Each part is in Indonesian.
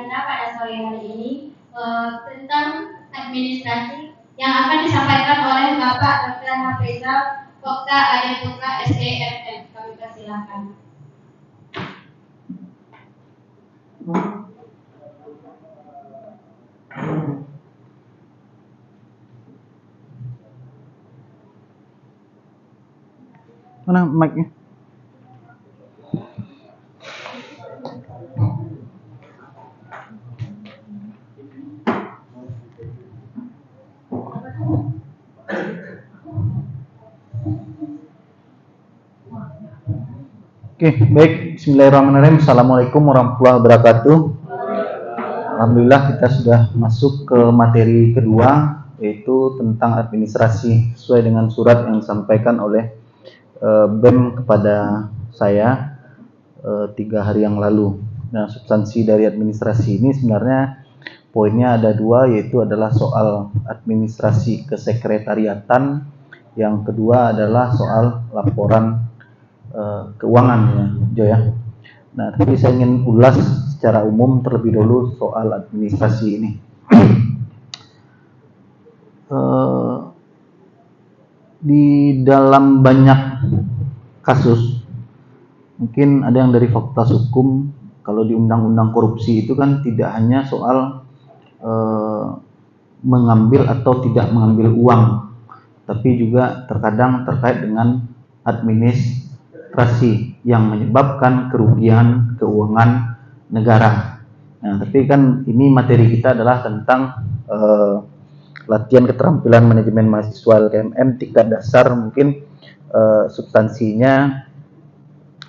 kita pada sore hari ini tentang administrasi yang akan disampaikan oleh Bapak Dr. Hafizal Okta Adeputra SEMM. Kami persilahkan. Mana mic-nya? Oke, baik. Bismillahirrahmanirrahim. Assalamualaikum warahmatullahi wabarakatuh. Alhamdulillah kita sudah masuk ke materi kedua, yaitu tentang administrasi sesuai dengan surat yang disampaikan oleh BEM kepada saya 3 hari yang lalu. Nah, substansi dari administrasi ini sebenarnya poinnya ada 2, yaitu adalah soal administrasi kesekretariatan, yang kedua adalah soal laporan keuangan, ya Jo ya. Nah, tapi saya ingin ulas secara umum terlebih dulu soal administrasi ini. Di dalam banyak kasus, mungkin ada yang dari fakultas hukum, kalau di undang-undang korupsi itu kan tidak hanya soal mengambil atau tidak mengambil uang, tapi juga terkadang terkait dengan administrasi yang menyebabkan kerugian keuangan negara. Nah, tapi kan ini materi kita adalah tentang latihan keterampilan manajemen mahasiswa LKMM tingkat dasar. Mungkin substansinya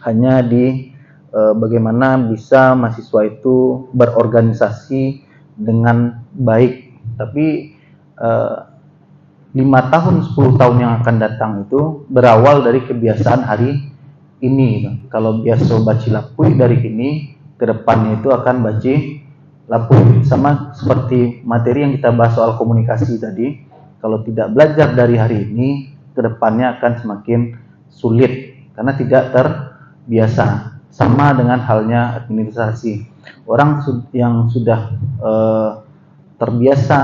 hanya di bagaimana bisa mahasiswa itu berorganisasi dengan baik. Tapi 5 tahun, 10 tahun yang akan datang itu berawal dari kebiasaan hari ini. Kalau biasa baci lapui dari ini, ke depannya itu akan baci lapui. Sama seperti materi yang kita bahas soal komunikasi tadi. Kalau tidak belajar dari hari ini, ke depannya akan semakin sulit karena tidak terbiasa. Sama dengan halnya administrasi. Orang yang sudah terbiasa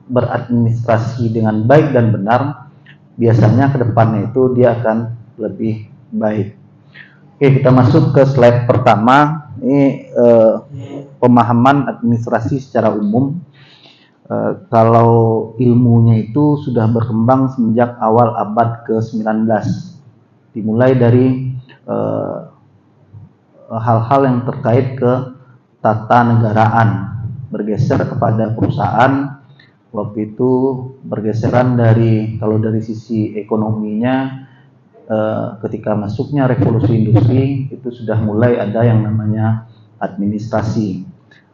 beradministrasi dengan baik dan benar, biasanya ke depannya itu dia akan lebih baik. Oke, kita masuk ke slide pertama. Ini pemahaman administrasi secara umum. Kalau ilmunya itu sudah berkembang semenjak awal abad ke-19. Dimulai dari hal-hal yang terkait ke tata negaraan, bergeser kepada perusahaan. Waktu itu bergeseran dari, kalau dari sisi ekonominya, ketika masuknya revolusi industri itu sudah mulai ada yang namanya administrasi.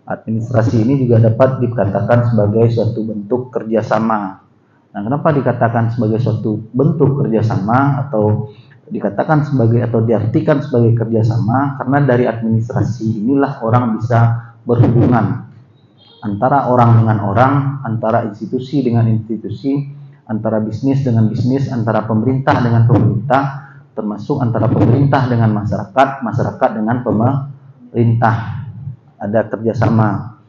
Administrasi ini juga dapat dikatakan sebagai suatu bentuk kerjasama. Nah, kenapa dikatakan sebagai suatu bentuk kerjasama atau dikatakan sebagai atau diartikan sebagai kerjasama? Karena dari administrasi inilah orang bisa berhubungan antara orang dengan orang, antara institusi dengan institusi, antara bisnis dengan bisnis, antara pemerintah dengan pemerintah, termasuk antara pemerintah dengan masyarakat, masyarakat dengan pemerintah. Ada kerjasama.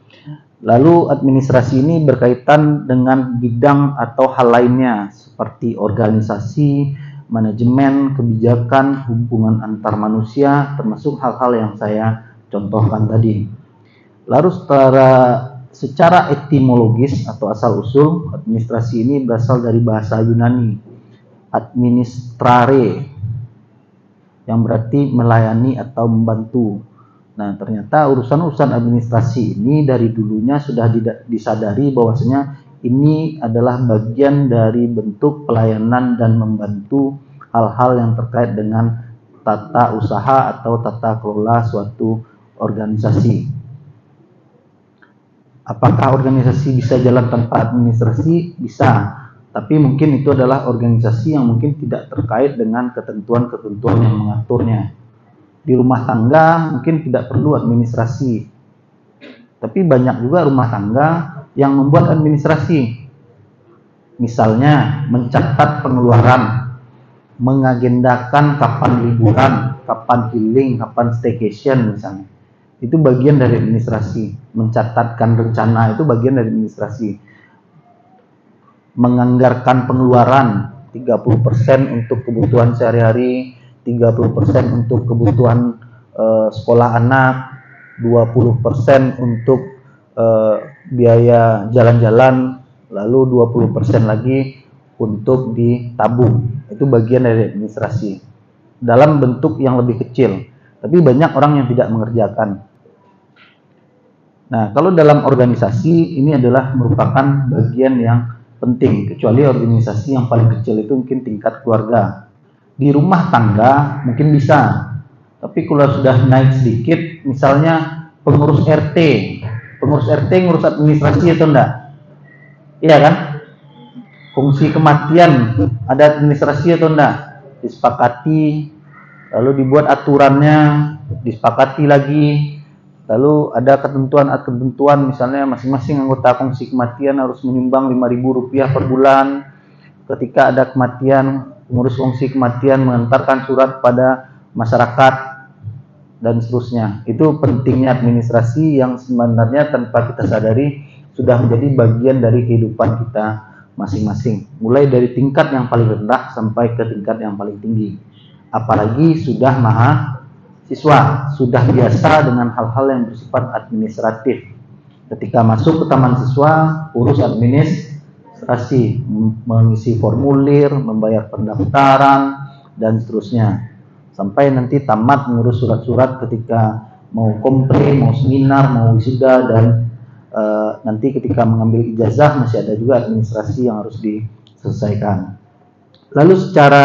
Lalu administrasi ini berkaitan dengan bidang atau hal lainnya seperti organisasi, manajemen, kebijakan, hubungan antar manusia, termasuk hal-hal yang saya contohkan tadi. Lalu secara etimologis atau asal-usul, administrasi ini berasal dari bahasa Yunani, administrare, yang berarti melayani atau membantu. Nah, ternyata urusan-urusan administrasi ini dari dulunya sudah disadari bahwasanya ini adalah bagian dari bentuk pelayanan dan membantu hal-hal yang terkait dengan tata usaha atau tata kelola suatu organisasi. Apakah organisasi bisa jalan tanpa administrasi? Bisa. Tapi mungkin itu adalah organisasi yang mungkin tidak terkait dengan ketentuan-ketentuan yang mengaturnya. Di rumah tangga mungkin tidak perlu administrasi. Tapi banyak juga rumah tangga yang membuat administrasi. Misalnya mencatat pengeluaran, mengagendakan kapan liburan, kapan healing, kapan staycation misalnya. Itu bagian dari administrasi. Mencatatkan rencana itu bagian dari administrasi. Menganggarkan pengeluaran 30% untuk kebutuhan sehari-hari, 30% untuk kebutuhan sekolah anak, 20% untuk biaya jalan-jalan, lalu 20% lagi untuk ditabung. Itu bagian dari administrasi dalam bentuk yang lebih kecil, tapi banyak orang yang tidak mengerjakan. Nah, kalau dalam organisasi ini adalah merupakan bagian yang penting, kecuali organisasi yang paling kecil itu mungkin tingkat keluarga. Di rumah tangga mungkin bisa, tapi kalau sudah naik sedikit, misalnya pengurus RT ngurus administrasi atau enggak? Iya kan? Fungsi kematian ada administrasi atau enggak? Disepakati, lalu dibuat aturannya, disepakati lagi, lalu ada ketentuan misalnya masing-masing anggota fungsi kematian harus menyumbang Rp5.000 per bulan. Ketika ada kematian, pengurus fungsi kematian mengantarkan surat pada masyarakat dan seterusnya. Itu pentingnya administrasi yang sebenarnya tanpa kita sadari sudah menjadi bagian dari kehidupan kita masing-masing, mulai dari tingkat yang paling rendah sampai ke tingkat yang paling tinggi. Apalagi sudah mahasiswa, sudah biasa dengan hal-hal yang bersifat administratif. Ketika masuk ke taman siswa, urus administrasi, mengisi formulir, membayar pendaftaran, dan seterusnya. Sampai nanti tamat mengurus surat-surat ketika mau komplain, mau seminar, mau wisuda, dan nanti ketika mengambil ijazah masih ada juga administrasi yang harus diselesaikan. Lalu secara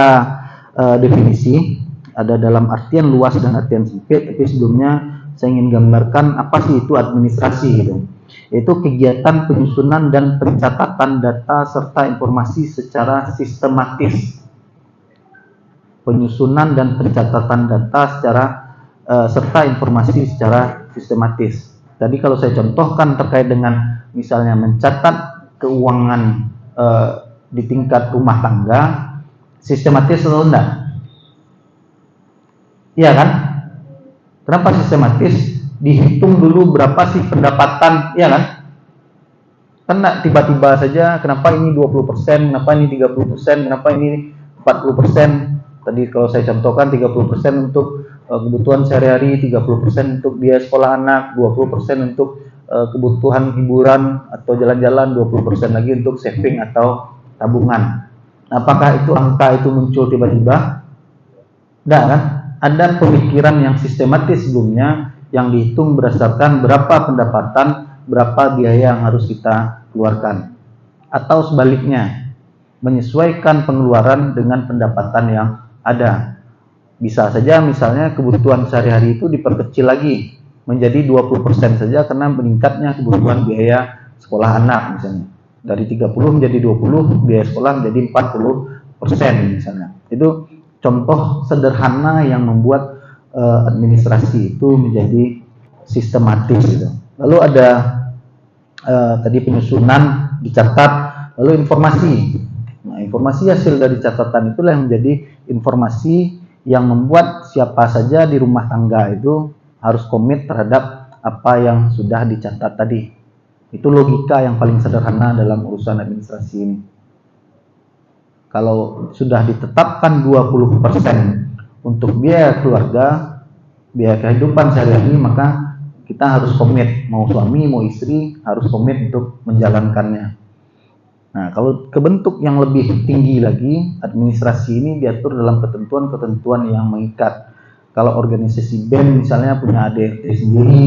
definisi ada dalam artian luas dan artian sempit, tapi sebelumnya saya ingin gambarkan apa sih itu administrasi gitu. Yaitu kegiatan penyusunan dan pencatatan data serta informasi secara sistematis. Penyusunan dan pencatatan data secara serta informasi secara sistematis. Tadi kalau saya contohkan terkait dengan misalnya mencatat keuangan di tingkat rumah tangga, sistematis atau enggak? Iya kan? Kenapa sistematis? Dihitung dulu berapa sih pendapatan, iya kan? Kan enggak tiba-tiba saja, kenapa ini 20%, kenapa ini 30%, kenapa ini 40%. Tadi kalau saya contohkan 30% untuk kebutuhan sehari-hari, 30% untuk biaya sekolah anak, 20% untuk kebutuhan hiburan atau jalan-jalan, 20% lagi untuk saving atau tabungan. Apakah itu angka itu muncul tiba-tiba? Tidak kan? Ada pemikiran yang sistematis sebelumnya yang dihitung berdasarkan berapa pendapatan, berapa biaya yang harus kita keluarkan. Atau sebaliknya, menyesuaikan pengeluaran dengan pendapatan yang ada. Bisa saja misalnya kebutuhan sehari-hari itu diperkecil lagi menjadi 20% saja karena meningkatnya kebutuhan biaya sekolah anak misalnya. Dari 30 menjadi 20, biaya sekolah menjadi 40% misalnya. Itu contoh sederhana yang membuat administrasi itu menjadi sistematis gitu. Lalu ada tadi penyusunan dicatat, lalu informasi. Nah, informasi hasil dari catatan itulah yang menjadi informasi yang membuat siapa saja di rumah tangga itu harus komit terhadap apa yang sudah dicatat tadi. Itu logika yang paling sederhana dalam urusan administrasi ini. Kalau sudah ditetapkan 20% untuk biaya keluarga, biaya kehidupan sehari-hari, maka kita harus komit, mau suami, mau istri, harus komit untuk menjalankannya. Nah, kalau kebentuk yang lebih tinggi lagi, administrasi ini diatur dalam ketentuan-ketentuan yang mengikat. Kalau organisasi BEM misalnya punya ADRT sendiri,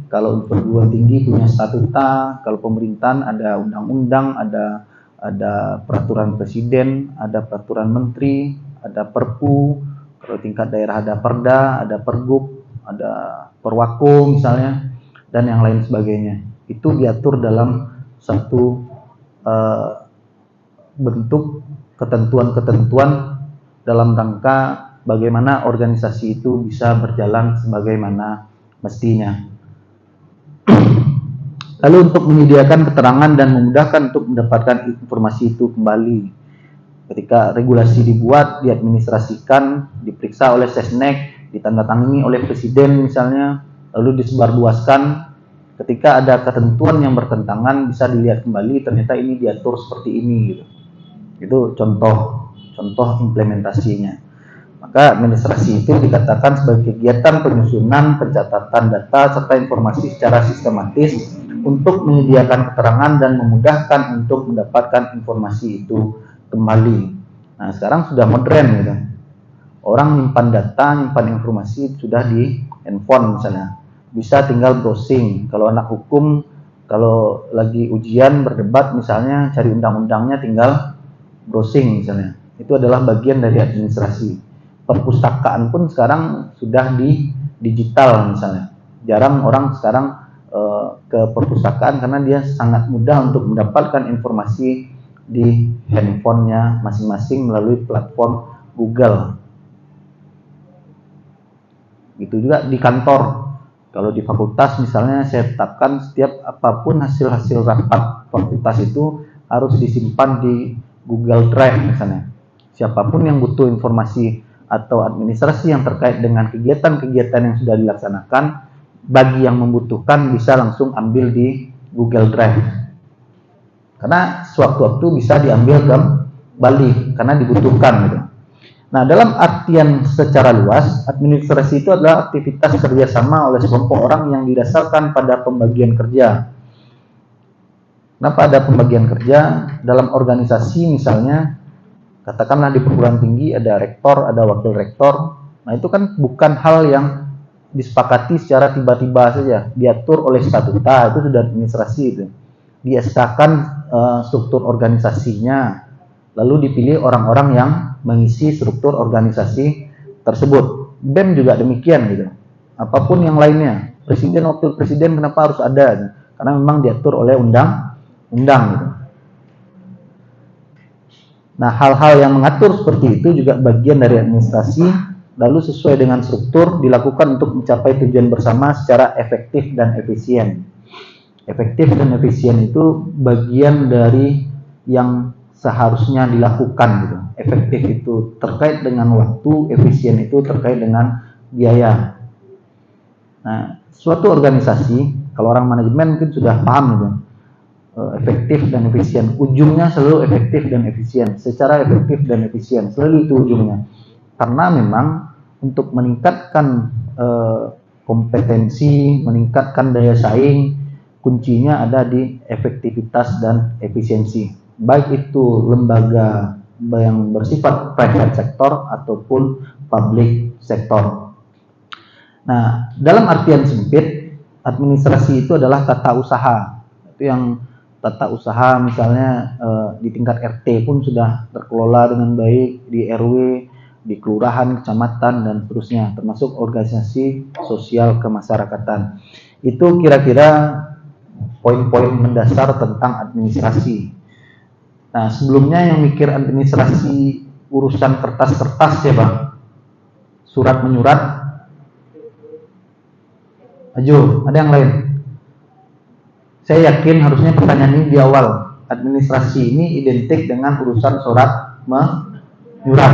kalau perguruan tinggi punya statuta, kalau pemerintahan ada undang-undang, ada peraturan presiden, ada peraturan menteri, ada perpu, kalau tingkat daerah ada perda, ada pergub, ada perwako misalnya, dan yang lain sebagainya. Itu diatur dalam satu bentuk ketentuan-ketentuan dalam rangka bagaimana organisasi itu bisa berjalan sebagaimana mestinya. Lalu untuk menyediakan keterangan dan memudahkan untuk mendapatkan informasi itu kembali. Ketika regulasi dibuat, diadministrasikan, diperiksa oleh Sesnek, ditandatangani oleh presiden misalnya, lalu disebarluaskan. Ketika ada ketentuan yang bertentangan bisa dilihat kembali, ternyata ini diatur seperti ini gitu. Itu contoh implementasinya. Maka administrasi itu dikatakan sebagai kegiatan penyusunan, pencatatan data serta informasi secara sistematis untuk menyediakan keterangan dan memudahkan untuk mendapatkan informasi itu kembali. Nah, sekarang sudah modern gitu. Orang nyimpan data, nyimpan informasi sudah di handphone misalnya. Bisa tinggal browsing. Kalau anak hukum, kalau lagi ujian berdebat misalnya cari undang-undangnya tinggal browsing misalnya. Itu adalah bagian dari administrasi. Perpustakaan pun sekarang sudah di digital misalnya. Jarang orang sekarang ke perpustakaan karena dia sangat mudah untuk mendapatkan informasi di handphonenya masing-masing melalui platform Google. Gitu juga di kantor. Kalau di fakultas misalnya saya tetapkan setiap apapun hasil-hasil rapat fakultas itu harus disimpan di Google Drive misalnya. Siapapun yang butuh informasi atau administrasi yang terkait dengan kegiatan-kegiatan yang sudah dilaksanakan, bagi yang membutuhkan bisa langsung ambil di Google Drive. Karena sewaktu-waktu bisa diambil kembali karena dibutuhkan gitu. Nah, dalam artian secara luas, administrasi itu adalah aktivitas kerjasama oleh sekelompok orang yang didasarkan pada pembagian kerja. Kenapa ada pembagian kerja? Dalam organisasi misalnya, katakanlah di perguruan tinggi ada rektor, ada wakil rektor. Nah, itu kan bukan hal yang disepakati secara tiba-tiba saja, diatur oleh statuta, itu sudah administrasi itu. Di-SK-kan struktur organisasinya, lalu dipilih orang-orang yang mengisi struktur organisasi tersebut. BEM juga demikian gitu. Apapun yang lainnya, presiden, wakil presiden kenapa harus ada? Karena memang diatur oleh undang-undang gitu. Nah, hal-hal yang mengatur seperti itu juga bagian dari administrasi, lalu sesuai dengan struktur dilakukan untuk mencapai tujuan bersama secara efektif dan efisien. Efektif dan efisien itu bagian dari yang seharusnya dilakukan gitu. Efektif itu terkait dengan waktu, efisien itu terkait dengan biaya. Nah, suatu organisasi, kalau orang manajemen mungkin sudah paham gitu. Efektif dan efisien, ujungnya selalu efektif dan efisien, secara efektif dan efisien, selalu itu ujungnya. Karena memang untuk meningkatkan kompetensi, meningkatkan daya saing, kuncinya ada di efektivitas dan efisiensi. Baik itu lembaga yang bersifat private sector ataupun public sector. Nah, dalam artian sempit, administrasi itu adalah tata usaha. Itu yang tata usaha misalnya di tingkat RT pun sudah terkelola dengan baik, di RW, di kelurahan, kecamatan, dan seterusnya, termasuk organisasi sosial kemasyarakatan. Itu kira-kira poin-poin mendasar tentang administrasi. Nah, sebelumnya yang mikir administrasi urusan kertas-kertas ya Bang, surat menyurat. Ayo, ada yang lain? Saya yakin harusnya pertanyaan ini di awal. Administrasi ini identik dengan urusan surat menyurat.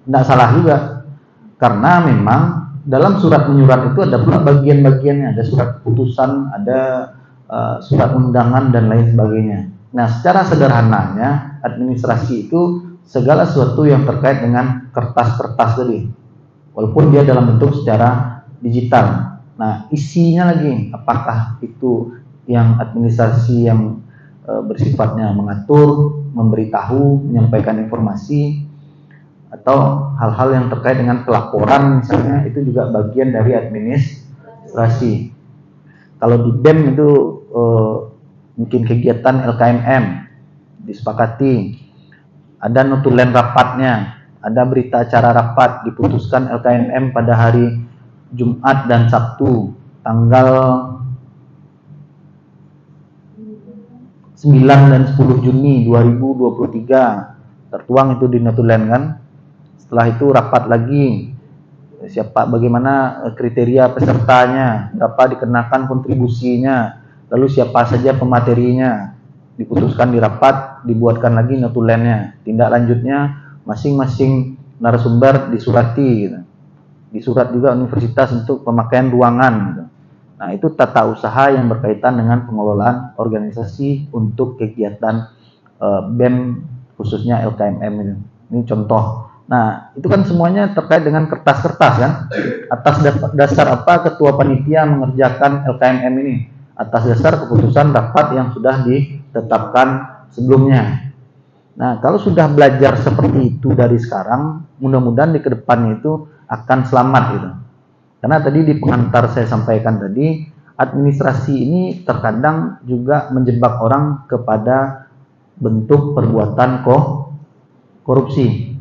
Tidak salah juga. Karena memang dalam surat menyurat itu ada pula bagian-bagiannya. Ada surat keputusan, ada surat undangan, dan lain sebagainya. Nah, secara sederhananya, administrasi itu segala sesuatu yang terkait dengan kertas-kertas tadi. Walaupun dia dalam bentuk secara digital. Nah, isinya lagi, apakah itu yang administrasi yang bersifatnya mengatur, memberitahu, menyampaikan informasi, atau hal-hal yang terkait dengan pelaporan misalnya, itu juga bagian dari administrasi. Kalau di BEM itu mungkin kegiatan LKMM disepakati, ada notulen rapatnya, ada berita acara rapat, diputuskan LKMM pada hari Jumat dan Sabtu tanggal 9 dan 10 Juni 2023, tertuang itu di notulen kan. Setelah itu rapat lagi, siapa, bagaimana kriteria pesertanya, berapa dikenakan kontribusinya, lalu siapa saja pematerinya, diputuskan di rapat, dibuatkan lagi notulennya. Tindak lanjutnya masing-masing narasumber disurati gitu. di surat juga universitas untuk pemakaian ruangan gitu. Nah, itu tata usaha yang berkaitan dengan pengelolaan organisasi untuk kegiatan BEM khususnya LKMM ini. Ini contoh. Nah, itu kan semuanya terkait dengan kertas-kertas kan. Atas dasar apa ketua panitia mengerjakan LKMM ini? Atas dasar keputusan rapat yang sudah ditetapkan sebelumnya. Nah, kalau sudah belajar seperti itu dari sekarang, mudah-mudahan di kedepannya itu akan selamat gitu. Karena tadi di pengantar saya sampaikan tadi, administrasi ini terkadang juga menjebak orang kepada bentuk perbuatan korupsi.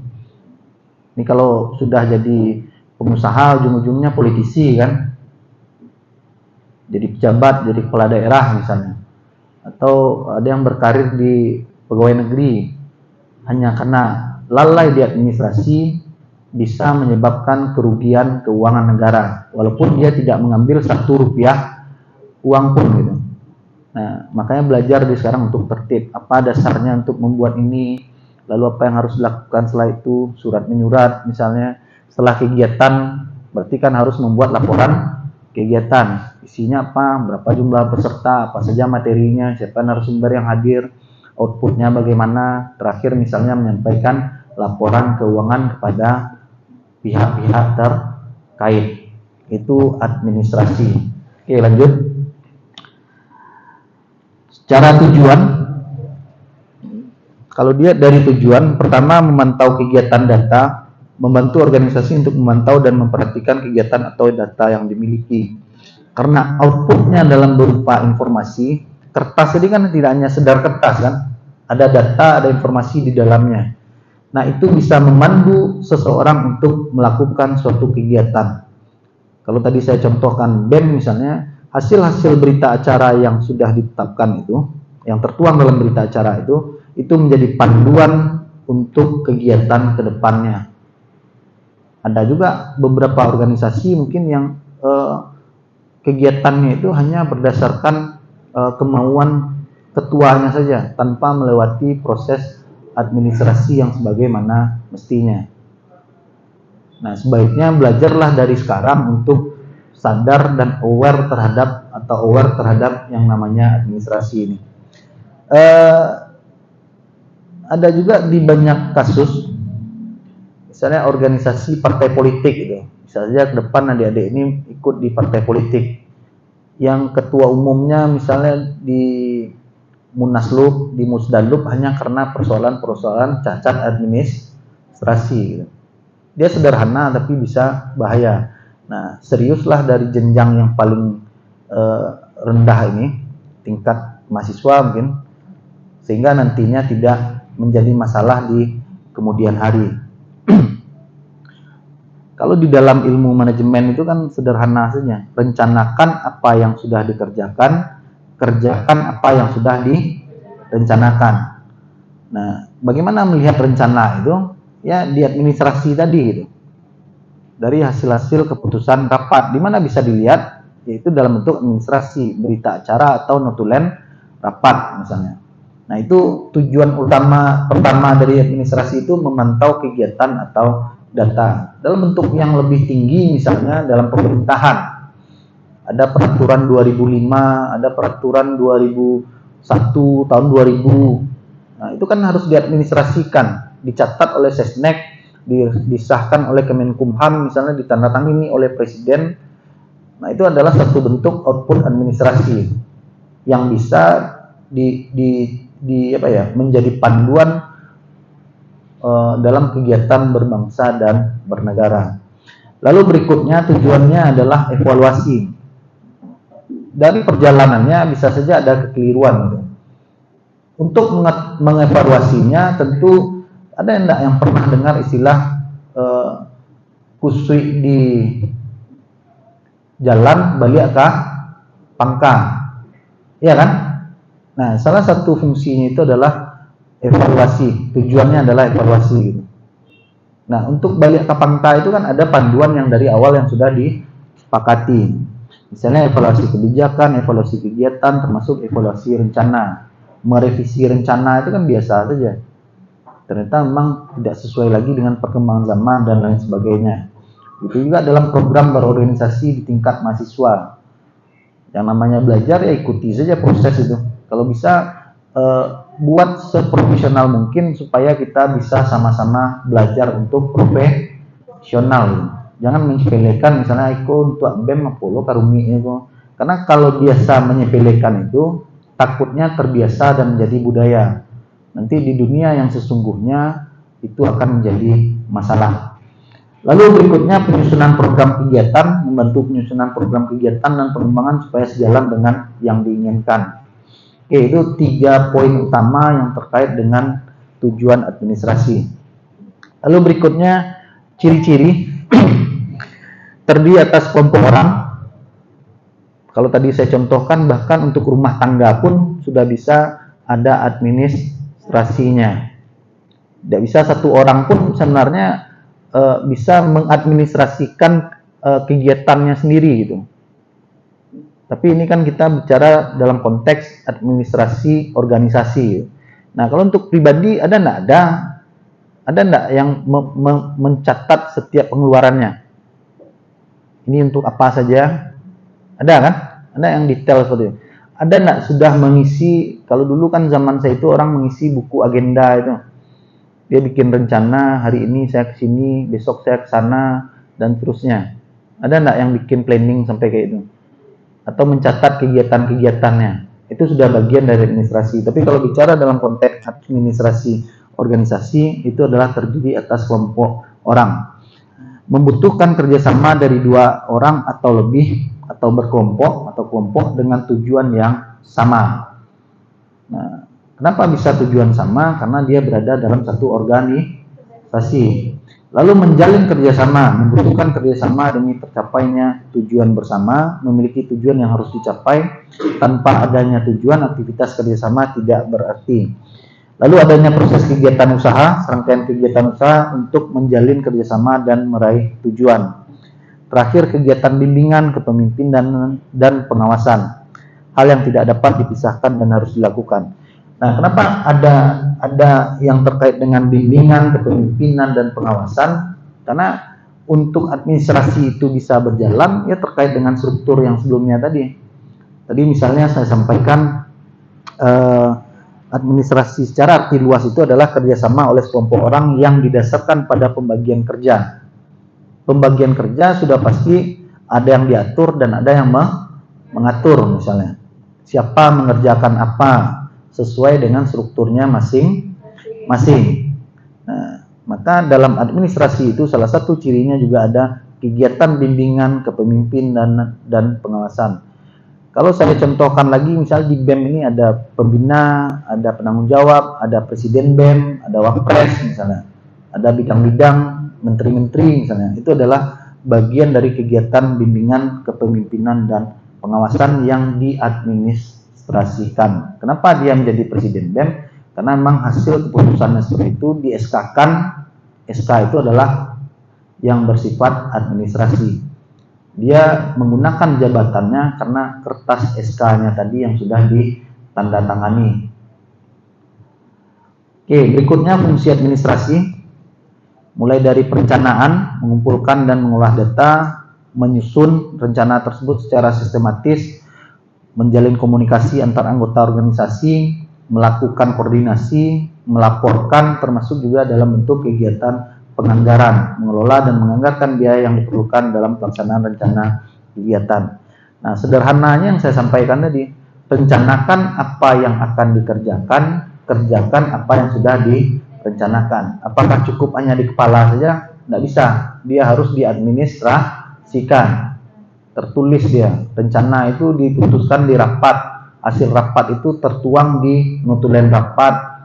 Ini kalau sudah jadi pengusaha, ujung-ujungnya politisi kan, jadi pejabat, jadi kepala daerah misalnya, atau ada yang berkarir di pegawai negeri, hanya karena lalai di administrasi bisa menyebabkan kerugian keuangan negara, walaupun dia tidak mengambil 1 rupiah uang pun gitu. Nah, makanya belajar di sekarang untuk tertib. Apa dasarnya untuk membuat ini, lalu apa yang harus dilakukan setelah itu, surat menyurat misalnya. Setelah kegiatan, berarti kan harus membuat laporan kegiatan. Isinya apa, berapa jumlah peserta, apa saja materinya, siapa narasumber yang hadir, outputnya bagaimana. Terakhir misalnya menyampaikan laporan keuangan kepada pihak-pihak terkait. Itu administrasi. Oke, lanjut. Secara tujuan, kalau dia dari tujuan, pertama memantau kegiatan data, membantu organisasi untuk memantau dan memperhatikan kegiatan atau data yang dimiliki. Karena outputnya dalam berupa informasi, kertas ini kan tidak hanya sekedar kertas kan, ada data, ada informasi di dalamnya. Nah, itu bisa memandu seseorang untuk melakukan suatu kegiatan. Kalau tadi saya contohkan BEM misalnya, hasil-hasil berita acara yang sudah ditetapkan itu, yang tertuang dalam berita acara itu menjadi panduan untuk kegiatan ke depannya. Ada juga beberapa organisasi mungkin yang kegiatannya itu hanya berdasarkan kemauan ketuanya saja, tanpa melewati proses administrasi yang sebagaimana mestinya. Nah, sebaiknya belajarlah dari sekarang untuk sadar dan aware terhadap yang namanya administrasi ini. Ada juga di banyak kasus, misalnya organisasi partai politik gitu. Misalnya ke depan adik-adik ini ikut di partai politik, yang ketua umumnya misalnya di Munaslup, di Musdalub hanya karena persoalan-persoalan cacat administrasi gitu. Dia sederhana tapi bisa bahaya. Nah, seriuslah dari jenjang yang paling rendah ini, tingkat mahasiswa mungkin, sehingga nantinya tidak menjadi masalah di kemudian hari. Kalau di dalam ilmu manajemen itu kan sederhana saja, rencanakan apa yang sudah dikerjakan, kerjakan apa yang sudah direncanakan. Nah, bagaimana melihat rencana itu? Ya, di administrasi tadi gitu. Dari hasil-hasil keputusan rapat, di mana bisa dilihat, yaitu dalam bentuk administrasi, berita acara atau notulen rapat misalnya. Nah, itu tujuan utama pertama dari administrasi itu memantau kegiatan atau data. Dalam bentuk yang lebih tinggi misalnya dalam pemerintahan. Ada peraturan 2005, ada peraturan 2001 tahun 2000. Nah, itu kan harus diadministrasikan, dicatat oleh Sesnek, disahkan oleh Kemenkumham, misalnya ditandatangani oleh Presiden. Nah, itu adalah satu bentuk output administrasi yang bisa menjadi panduan dalam kegiatan berbangsa dan bernegara. Lalu berikutnya tujuannya adalah evaluasi. Dari perjalanannya bisa saja ada kekeliruan. Untuk mengevaluasinya tentu ada yang pernah dengar istilah kusui di jalan balik ke pangka, iya kan? Nah, salah satu fungsinya itu adalah evaluasi, tujuannya adalah evaluasi gitu. Nah, untuk balik ke pangka itu kan ada panduan yang dari awal yang sudah disepakati. Misalnya evaluasi kebijakan, evaluasi kegiatan, termasuk evaluasi rencana. Merevisi rencana itu kan biasa saja. Ternyata memang tidak sesuai lagi dengan perkembangan zaman dan lain sebagainya. Itu juga dalam program berorganisasi di tingkat mahasiswa. Yang namanya belajar ya ikuti saja proses itu. Kalau bisa buat seprofesional mungkin supaya kita bisa sama-sama belajar untuk profesional. Jangan menyepelekan misalnya aku untuk BEM Apollo karumi itu. Karena kalau biasa menyepelekan itu takutnya terbiasa dan menjadi budaya. Nanti di dunia yang sesungguhnya itu akan menjadi masalah. Lalu berikutnya penyusunan program kegiatan, membantu penyusunan program kegiatan dan pengembangan supaya sejalan dengan yang diinginkan. Oke, itu 3 poin utama yang terkait dengan tujuan administrasi. Lalu berikutnya ciri-ciri terdiri atas kelompok orang. Kalau tadi saya contohkan bahkan untuk rumah tangga pun sudah bisa ada administrasinya. Tidak bisa satu orang pun sebenarnya bisa mengadministrasikan kegiatannya sendiri gitu. Tapi ini kan kita bicara dalam konteks administrasi organisasi. Nah, kalau untuk pribadi ada enggak yang mencatat setiap pengeluarannya? Ini untuk apa saja? Ada kan? Ada yang detail seperti itu. Ada enggak sudah mengisi, kalau dulu kan zaman saya itu orang mengisi buku agenda itu. Dia bikin rencana, hari ini saya ke sini, besok saya ke sana, dan seterusnya. Ada enggak yang bikin planning sampai kayak itu? Atau mencatat kegiatan-kegiatannya? Itu sudah bagian dari administrasi. Tapi kalau bicara dalam konteks administrasi organisasi, itu adalah terdiri atas kelompok orang. Membutuhkan kerjasama dari 2 orang atau lebih, atau berkelompok, atau kelompok dengan tujuan yang sama. Nah, kenapa bisa tujuan sama? Karena dia berada dalam satu organisasi. Lalu menjalin kerjasama, membutuhkan kerjasama demi tercapainya tujuan bersama, memiliki tujuan yang harus dicapai. Tanpa adanya tujuan, aktivitas kerjasama tidak berarti. Lalu adanya proses kegiatan usaha, serangkaian kegiatan usaha untuk menjalin kerjasama dan meraih tujuan. Terakhir, kegiatan bimbingan, kepemimpinan, dan pengawasan. Hal yang tidak dapat dipisahkan dan harus dilakukan. Nah, kenapa ada yang terkait dengan bimbingan, kepemimpinan, dan pengawasan? Karena untuk administrasi itu bisa berjalan, ya terkait dengan struktur yang sebelumnya tadi. Tadi misalnya saya sampaikan administrasi secara arti luas itu adalah kerjasama oleh sekelompok orang yang didasarkan pada pembagian kerja. Pembagian kerja sudah pasti ada yang diatur dan ada yang mengatur misalnya. Siapa mengerjakan apa sesuai dengan strukturnya masing-masing. Nah, maka dalam administrasi itu salah satu cirinya juga ada kegiatan bimbingan, kepemimpinan, dan pengawasan. Kalau saya contohkan lagi, misalnya di BEM ini ada pembina, ada penanggung jawab, ada presiden BEM, ada wapres misalnya, ada bidang-bidang, menteri-menteri misalnya. Itu adalah bagian dari kegiatan bimbingan, kepemimpinan, dan pengawasan yang diadministrasikan. Kenapa dia menjadi presiden BEM? Karena memang hasil keputusannya seperti itu di SK-kan. SK itu adalah yang bersifat administrasi. Dia menggunakan jabatannya karena kertas SK-nya tadi yang sudah ditandatangani. Oke, berikutnya fungsi administrasi. Mulai dari perencanaan, mengumpulkan dan mengolah data, menyusun rencana tersebut secara sistematis, menjalin komunikasi antar anggota organisasi, melakukan koordinasi, melaporkan, termasuk juga dalam bentuk kegiatan penganggaran, mengelola dan menganggarkan biaya yang diperlukan dalam pelaksanaan rencana kegiatan. Nah, sederhananya yang saya sampaikan tadi, rencanakan apa yang akan dikerjakan, kerjakan apa yang sudah direncanakan. Apakah cukup hanya di kepala saja? Tidak bisa, dia harus diadministrasikan. Tertulis dia, rencana itu diputuskan di rapat, hasil rapat itu tertuang di notulen rapat,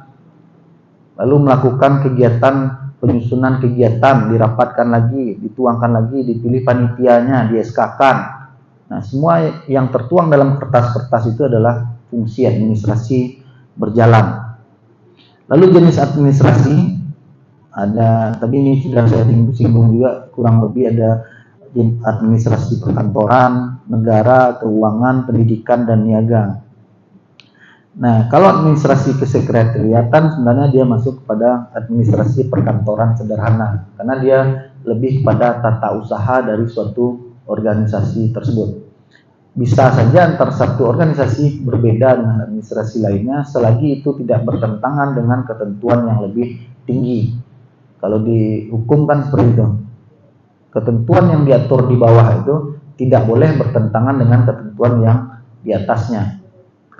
lalu melakukan kegiatan penyusunan kegiatan, dirapatkan lagi, dituangkan lagi, dipilih panitianya, di-SK-kan. Nah, semua yang tertuang dalam kertas-kertas itu adalah fungsi administrasi berjalan. Lalu jenis administrasi ada, tadi ini sudah saya singgung juga, kurang lebih ada administrasi perkantoran, negara, keuangan, pendidikan, dan niaga. Nah, kalau administrasi kesekretariatan sebenarnya dia masuk kepada administrasi perkantoran sederhana, karena dia lebih pada tata usaha dari suatu organisasi tersebut. Bisa saja antar satu organisasi berbeda dengan administrasi lainnya selagi itu tidak bertentangan dengan ketentuan yang lebih tinggi. Kalau di hukum kan seperti itu. Ketentuan yang diatur di bawah itu tidak boleh bertentangan dengan ketentuan yang di atasnya.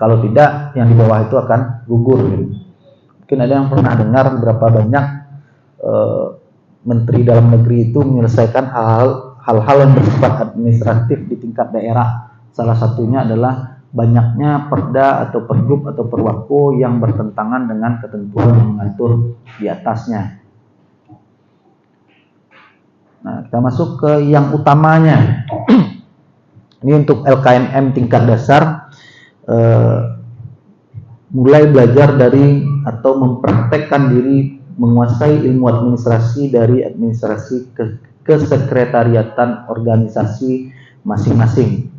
Kalau tidak, yang di bawah itu akan gugur. Mungkin ada yang pernah dengar berapa banyak menteri dalam negeri itu menyelesaikan hal-hal yang bersifat administratif di tingkat daerah. Salah satunya adalah banyaknya perda atau pergub atau perwako yang bertentangan dengan ketentuan yang mengatur di atasnya. Nah, kita masuk ke yang utamanya. Ini untuk LKMM tingkat dasar, mulai belajar dari atau mempraktekkan diri menguasai ilmu administrasi dari administrasi kesekretariatan organisasi masing-masing.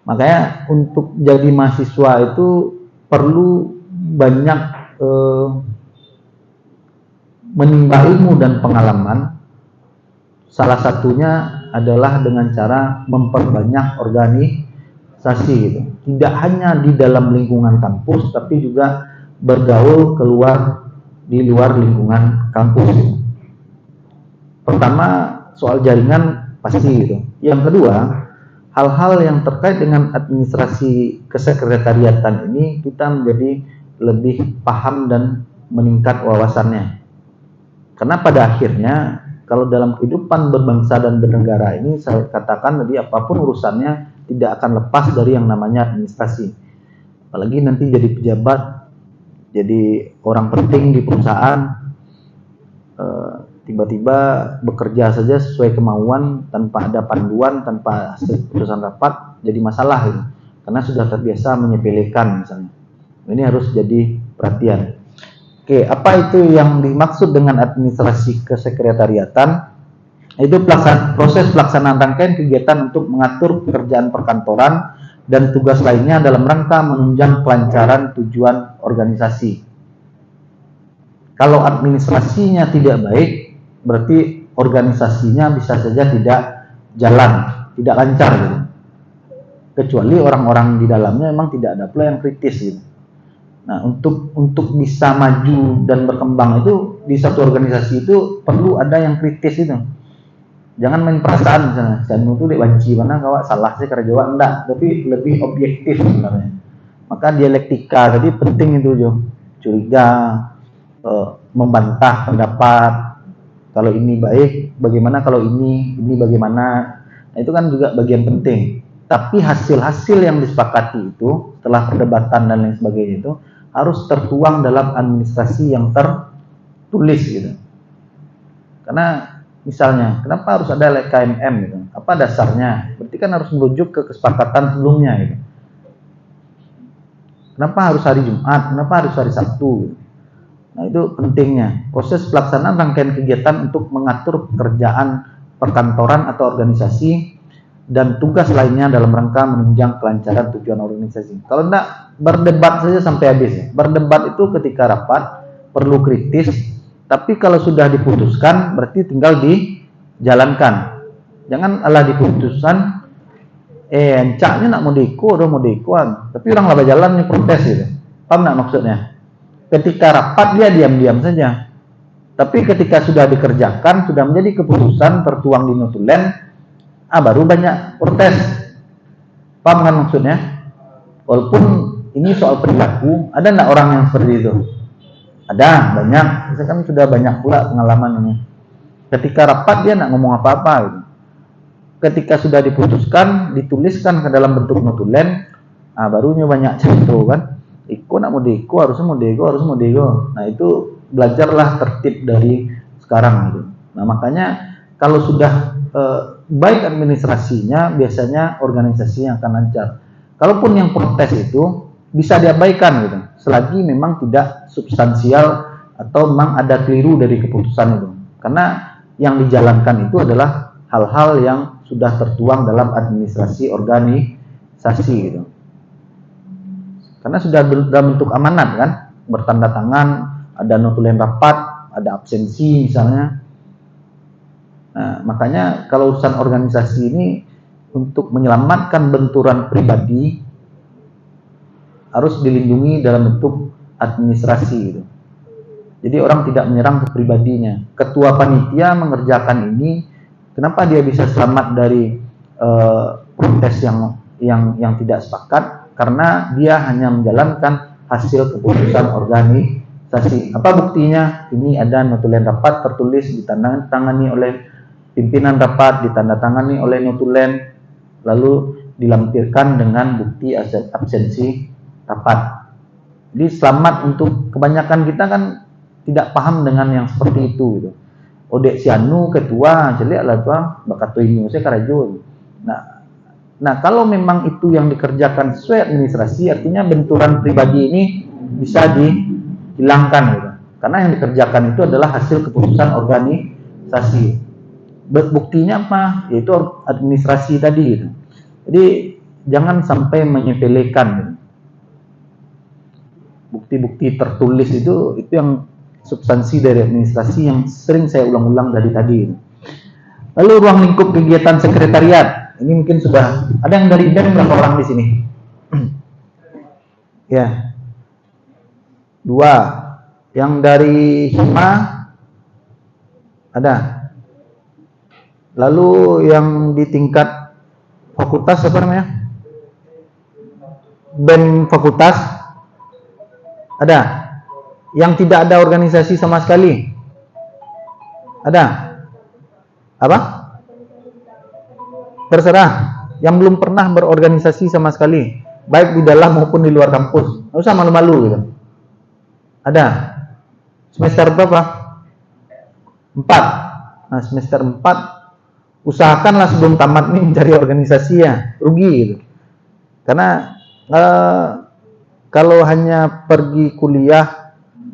Makanya untuk jadi mahasiswa itu perlu banyak menimba ilmu dan pengalaman. Salah satunya adalah dengan cara memperbanyak organisasi gitu. Tidak hanya di dalam lingkungan kampus, tapi juga bergaul di luar lingkungan kampus gitu. Pertama, soal jaringan pasti gitu. Yang kedua, hal-hal yang terkait dengan administrasi kesekretariatan ini kita menjadi lebih paham dan meningkat wawasannya. Karena pada akhirnya kalau dalam kehidupan berbangsa dan bernegara ini, saya katakan tadi, apapun urusannya tidak akan lepas dari yang namanya administrasi. Apalagi nanti jadi pejabat, jadi orang penting di perusahaan, tiba-tiba bekerja saja sesuai kemauan, tanpa ada panduan, tanpa hasil keputusan rapat, jadi masalah gitu. Karena sudah terbiasa menyepelekan misalnya. Ini harus jadi perhatian. Oke, apa itu yang dimaksud dengan administrasi kesekretariatan? Itu proses pelaksanaan rangkaian kegiatan untuk mengatur pekerjaan perkantoran dan tugas lainnya dalam rangka menunjang kelancaran tujuan organisasi. Kalau administrasinya tidak baik, berarti organisasinya bisa saja tidak jalan, tidak lancar gitu. Kecuali orang-orang di dalamnya memang tidak ada pula yang kritis gitu. Nah, untuk bisa maju dan berkembang itu di satu organisasi itu perlu ada yang kritis itu. Jangan main perasaan misalnya, saya itu dek banci mana kawak salah sih kerja Jawa enggak, tapi lebih objektif sebenarnya. Maka dialektika tadi penting itu Jo. Curiga, membantah pendapat. Kalau ini baik, bagaimana kalau ini bagaimana? Nah, itu kan juga bagian penting. Tapi hasil-hasil yang disepakati itu setelah perdebatan dan lain sebagainya itu harus tertuang dalam administrasi yang tertulis gitu. Karena misalnya, kenapa harus ada LKMM gitu? Apa dasarnya? Berarti kan harus merujuk ke kesepakatan sebelumnya gitu. Kenapa harus hari Jumat? Kenapa harus hari Sabtu? Gitu. Nah, itu pentingnya. Proses pelaksanaan rangkaian kegiatan untuk mengatur pekerjaan perkantoran atau organisasi dan tugas lainnya dalam rangka menunjang kelancaran tujuan organisasi. Kalau enggak, berdebat saja sampai habis. Berdebat itu ketika rapat perlu kritis, tapi kalau sudah diputuskan berarti tinggal dijalankan. Jangan ala diputuskan encaknya nak mau dikoan, tapi orang laba jalan nih protes gitu. Paham enggak maksudnya? Ketika rapat dia diam-diam saja. Tapi ketika sudah dikerjakan, sudah menjadi keputusan tertuang di notulen, baru banyak protes. Paham kan maksudnya? Walaupun ini soal perilaku, ada enggak orang yang seperti itu? Ada, banyak. Saya kan sudah banyak pula pengalaman ini. Ketika rapat dia enggak ngomong apa-apa gitu. Ketika sudah diputuskan, dituliskan ke dalam bentuk notulen, barunya banyak cerita kan. Iko nak modeko, harusnya modeko. Nah, itu belajarlah tertib dari sekarang gitu. Nah, makanya kalau sudah baik administrasinya, biasanya organisasinya akan lancar. Kalaupun yang protes itu bisa diabaikan gitu, selagi memang tidak substansial atau memang ada keliru dari keputusan itu. Karena yang dijalankan itu adalah hal-hal yang sudah tertuang dalam administrasi organisasi gitu. Karena sudah dalam bentuk amanat kan, bertanda tangan, ada notulen rapat, ada absensi misalnya. Nah, makanya kalau urusan organisasi ini untuk menyelamatkan benturan pribadi harus dilindungi dalam bentuk administrasi gitu. Jadi orang tidak menyerang ke pribadinya. Ketua panitia mengerjakan ini, kenapa dia bisa selamat dari protes yang tidak sepakat? Karena dia hanya menjalankan hasil keputusan organisasi. Apa buktinya? Ini ada notulen rapat tertulis ditandatangani oleh pimpinan rapat, ditandatangani oleh notulen, lalu dilampirkan dengan bukti absensi rapat. Jadi selamat untuk kebanyakan kita kan tidak paham dengan yang seperti itu gitu. Odek sianu ketua jelek lah tuh bakat ini saya karajo. Nah kalau memang itu yang dikerjakan sesuai administrasi, artinya benturan pribadi ini bisa dihilangkan gitu. Karena yang dikerjakan itu adalah hasil keputusan organisasi. Buktinya apa? Yaitu administrasi tadi gitu. Jadi jangan sampai menyepelekan gitu. Bukti-bukti tertulis itu yang substansi dari administrasi yang sering saya ulang-ulang dari tadi. Lalu ruang lingkup kegiatan sekretariat. Ini mungkin sudah ada yang dari BEM berapa orang di sini? Ya. 2. Yang dari HIMA ada. Lalu yang di tingkat fakultas apa namanya? BEM fakultas ada. Yang tidak ada organisasi sama sekali? Ada? Apa? Terserah. Yang belum pernah berorganisasi sama sekali, baik di dalam maupun di luar kampus. Nggak usah malu-malu gitu. Ada? Semester berapa? 4. Nah, semester 4 usahakanlah sebelum tamat nih mencari organisasi ya. Rugi gitu. Karena kalau hanya pergi kuliah,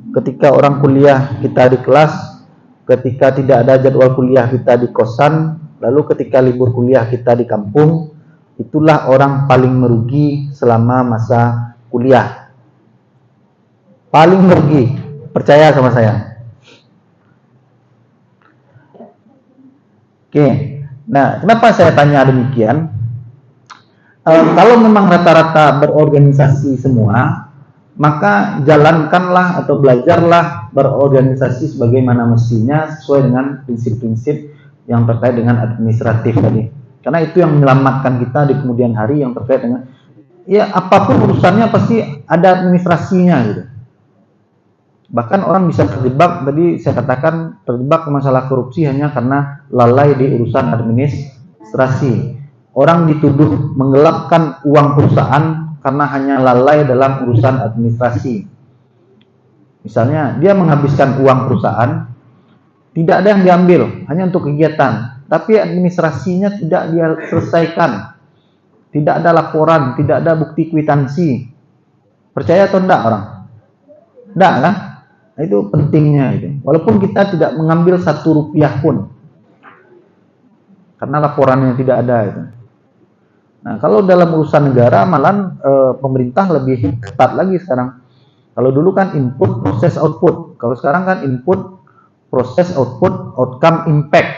ketika orang kuliah kita di kelas, ketika tidak ada jadwal kuliah kita di kosan, lalu ketika libur kuliah kita di kampung, itulah orang paling merugi selama masa kuliah. Paling merugi, percaya sama saya. Oke, nah kenapa saya tanya demikian? Kalau memang rata-rata berorganisasi semua, maka jalankanlah atau belajarlah berorganisasi sebagaimana mestinya sesuai dengan prinsip-prinsip yang terkait dengan administratif tadi. Karena itu yang menyelamatkan kita di kemudian hari yang terkait dengan ya apapun urusannya pasti ada administrasinya gitu. Bahkan orang bisa terjebak, tadi saya katakan terjebak masalah korupsi hanya karena lalai di urusan administrasi. Orang dituduh menggelapkan uang perusahaan karena hanya lalai dalam urusan administrasi. Misalnya dia menghabiskan uang perusahaan, tidak ada yang diambil, hanya untuk kegiatan, tapi administrasinya tidak dia selesaikan, tidak ada laporan, tidak ada bukti kwitansi. Percaya atau enggak orang? Enggak kan? Nah, itu pentingnya itu. Walaupun kita tidak mengambil 1 rupiah pun, karena laporannya tidak ada itu. Nah, kalau dalam urusan negara malah pemerintah lebih ketat lagi sekarang. Kalau dulu kan input, proses, output. Kalau sekarang kan input, proses, output, outcome, impact.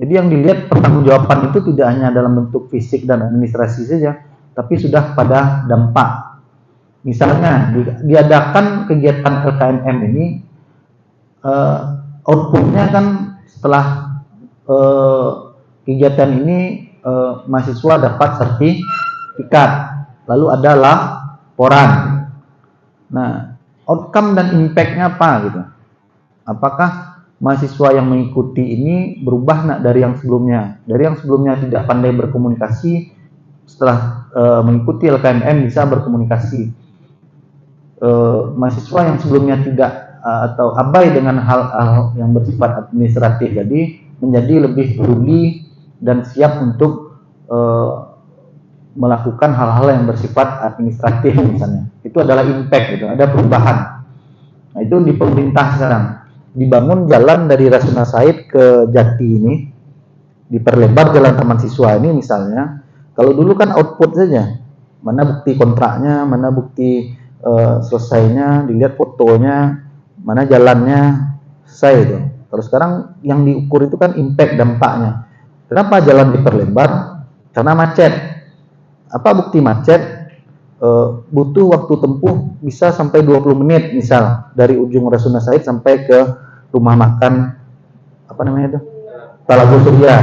Jadi yang dilihat pertanggungjawaban itu tidak hanya dalam bentuk fisik dan administrasi saja, tapi sudah pada dampak. Misalnya diadakan kegiatan LKMM ini, outputnya kan setelah kegiatan ini mahasiswa dapat sertifikat, lalu ada laporan. Nah, outcome dan impact-nya apa gitu? Apakah mahasiswa yang mengikuti ini berubah dari yang sebelumnya? Dari yang sebelumnya tidak pandai berkomunikasi, setelah mengikuti LKMM bisa berkomunikasi. Mahasiswa yang sebelumnya tidak atau abai dengan hal-hal yang bersifat administratif, jadi menjadi lebih peduli dan siap untuk melakukan hal-hal yang bersifat administratif misalnya. Itu adalah impact, gitu. Ada perubahan. Nah, itu di pemerintah sekarang dibangun jalan dari Rasuna Said ke Jati ini, diperlebar jalan Taman Siswa ini misalnya. Kalau dulu kan output saja, mana bukti kontraknya, mana bukti selesainya, dilihat fotonya, mana jalannya selesai itu. Kalau sekarang yang diukur itu kan impact, dampaknya. Kenapa jalan diperlebar? Karena macet. Apa bukti macet? Butuh waktu tempuh bisa sampai 20 menit misal dari ujung Rasuna Said sampai ke rumah makan apa namanya itu? Talago Surya.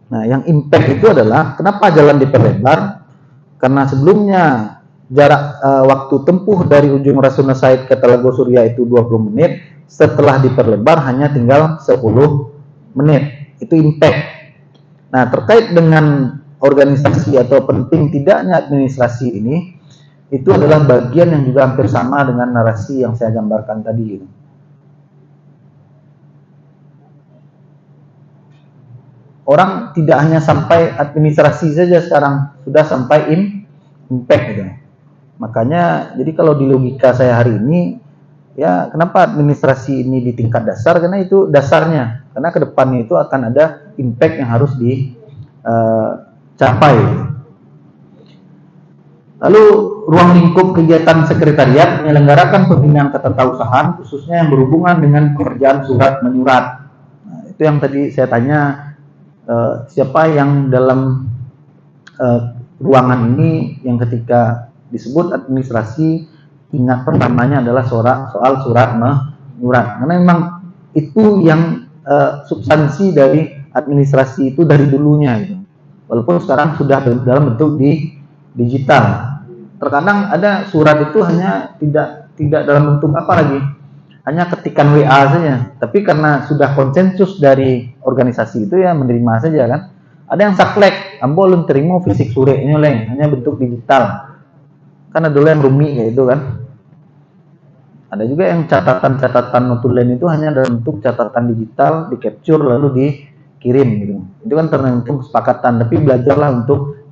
Nah, yang impact itu adalah kenapa jalan diperlebar? Karena sebelumnya jarak waktu tempuh dari ujung Rasuna Said ke Talago Surya itu 20 menit, setelah diperlebar hanya tinggal 10 menit. Itu impact. Nah, terkait dengan organisasi atau penting tidaknya administrasi ini, itu adalah bagian yang juga hampir sama dengan narasi yang saya gambarkan tadi. Orang tidak hanya sampai administrasi saja sekarang, sudah sampai impact gitu. Makanya, jadi kalau di logika saya hari ini, ya kenapa administrasi ini di tingkat dasar? Karena itu dasarnya. Karena ke depannya itu akan ada impact yang harus dicapai. Lalu, ruang lingkup kegiatan sekretariat menyelenggarakan pembinaan ketatausahaan, khususnya yang berhubungan dengan pekerjaan surat menyurat. Nah, itu yang tadi saya tanya, siapa yang dalam ruangan ini yang ketika disebut administrasi, ingat pertamanya adalah soal surat menyurat. Karena memang itu yang substansi dari administrasi itu dari dulunya gitu. Walaupun sekarang sudah dalam bentuk digital. Terkadang ada surat itu hanya tidak dalam bentuk apa lagi, hanya ketikan WA saja. Tapi karena sudah konsensus dari organisasi itu ya menerima saja kan. Ada yang saklek, ambo belum terima fisik surenya leng, hanya bentuk digital. Kan ada yang rumit kayak itu kan. Ada juga yang catatan notulen itu hanya dalam bentuk catatan digital, di capture lalu dikirim gitu. Itu kan tergantung kesepakatan, tapi belajarlah untuk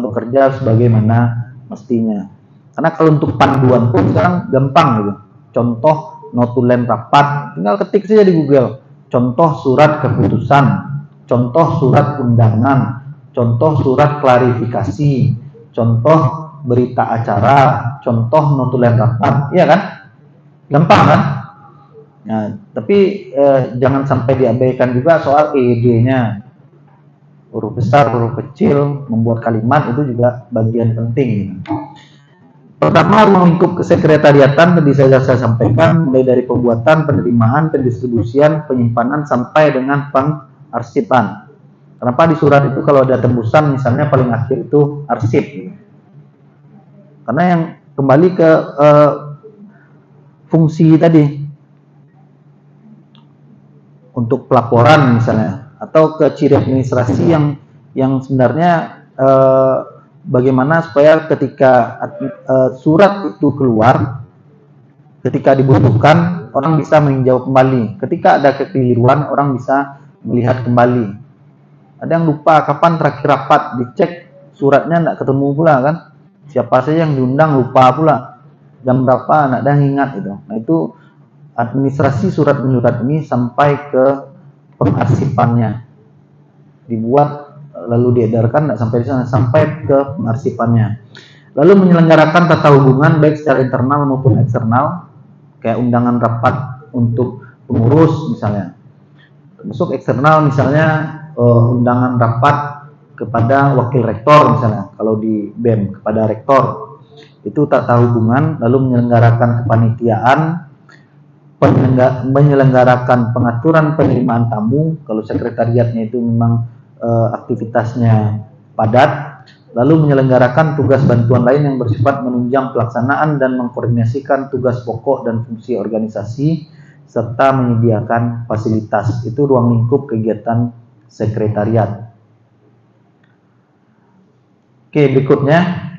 bekerja sebagaimana mestinya. Karena kalau untuk panduan pun sekarang gampang gitu. Contoh notulen rapat, tinggal ketik saja di Google. Contoh surat keputusan, contoh surat undangan, contoh surat klarifikasi, contoh berita acara, contoh notulen rapat, iya kan? Gampang kan? Nah, tapi jangan sampai diabaikan juga soal EED-nya. Huruf besar, huruf kecil, membuat kalimat itu juga bagian penting. Pertama, ruang lingkup kesekretariatan tadi saya sampaikan, mulai dari pembuatan, penerimaan, pendistribusian, penyimpanan sampai dengan pengarsipan. Kenapa di surat itu kalau ada tembusan misalnya paling akhir itu arsip? Karena yang kembali ke fungsi tadi untuk pelaporan misalnya, atau ke ciri administrasi yang sebenarnya bagaimana supaya ketika surat itu keluar, ketika dibutuhkan orang bisa meninjau kembali, ketika ada kekeliruan orang bisa melihat kembali. Ada yang lupa kapan terakhir rapat, dicek suratnya tidak ketemu pula kan, siapa saja yang diundang lupa pula, jam berapa tidak ada yang ingat itu. Nah itu administrasi surat menyurat ini sampai ke pengarsipannya, dibuat lalu diedarkan, tidak sampai di sana, sampai ke pengarsipannya. Lalu menyelenggarakan tata hubungan baik secara internal maupun eksternal, kayak undangan rapat untuk pengurus misalnya. Termasuk eksternal misalnya undangan rapat kepada wakil rektor misalnya, kalau di BEM kepada rektor. Itu tata hubungan. Lalu menyelenggarakan kepanitiaan, menyelenggarakan pengaturan penerimaan tamu kalau sekretariatnya itu memang aktivitasnya padat, lalu menyelenggarakan tugas bantuan lain yang bersifat menunjang pelaksanaan dan mengkoordinasikan tugas pokok dan fungsi organisasi serta menyediakan fasilitas. Itu ruang lingkup kegiatan sekretariat. Oke, berikutnya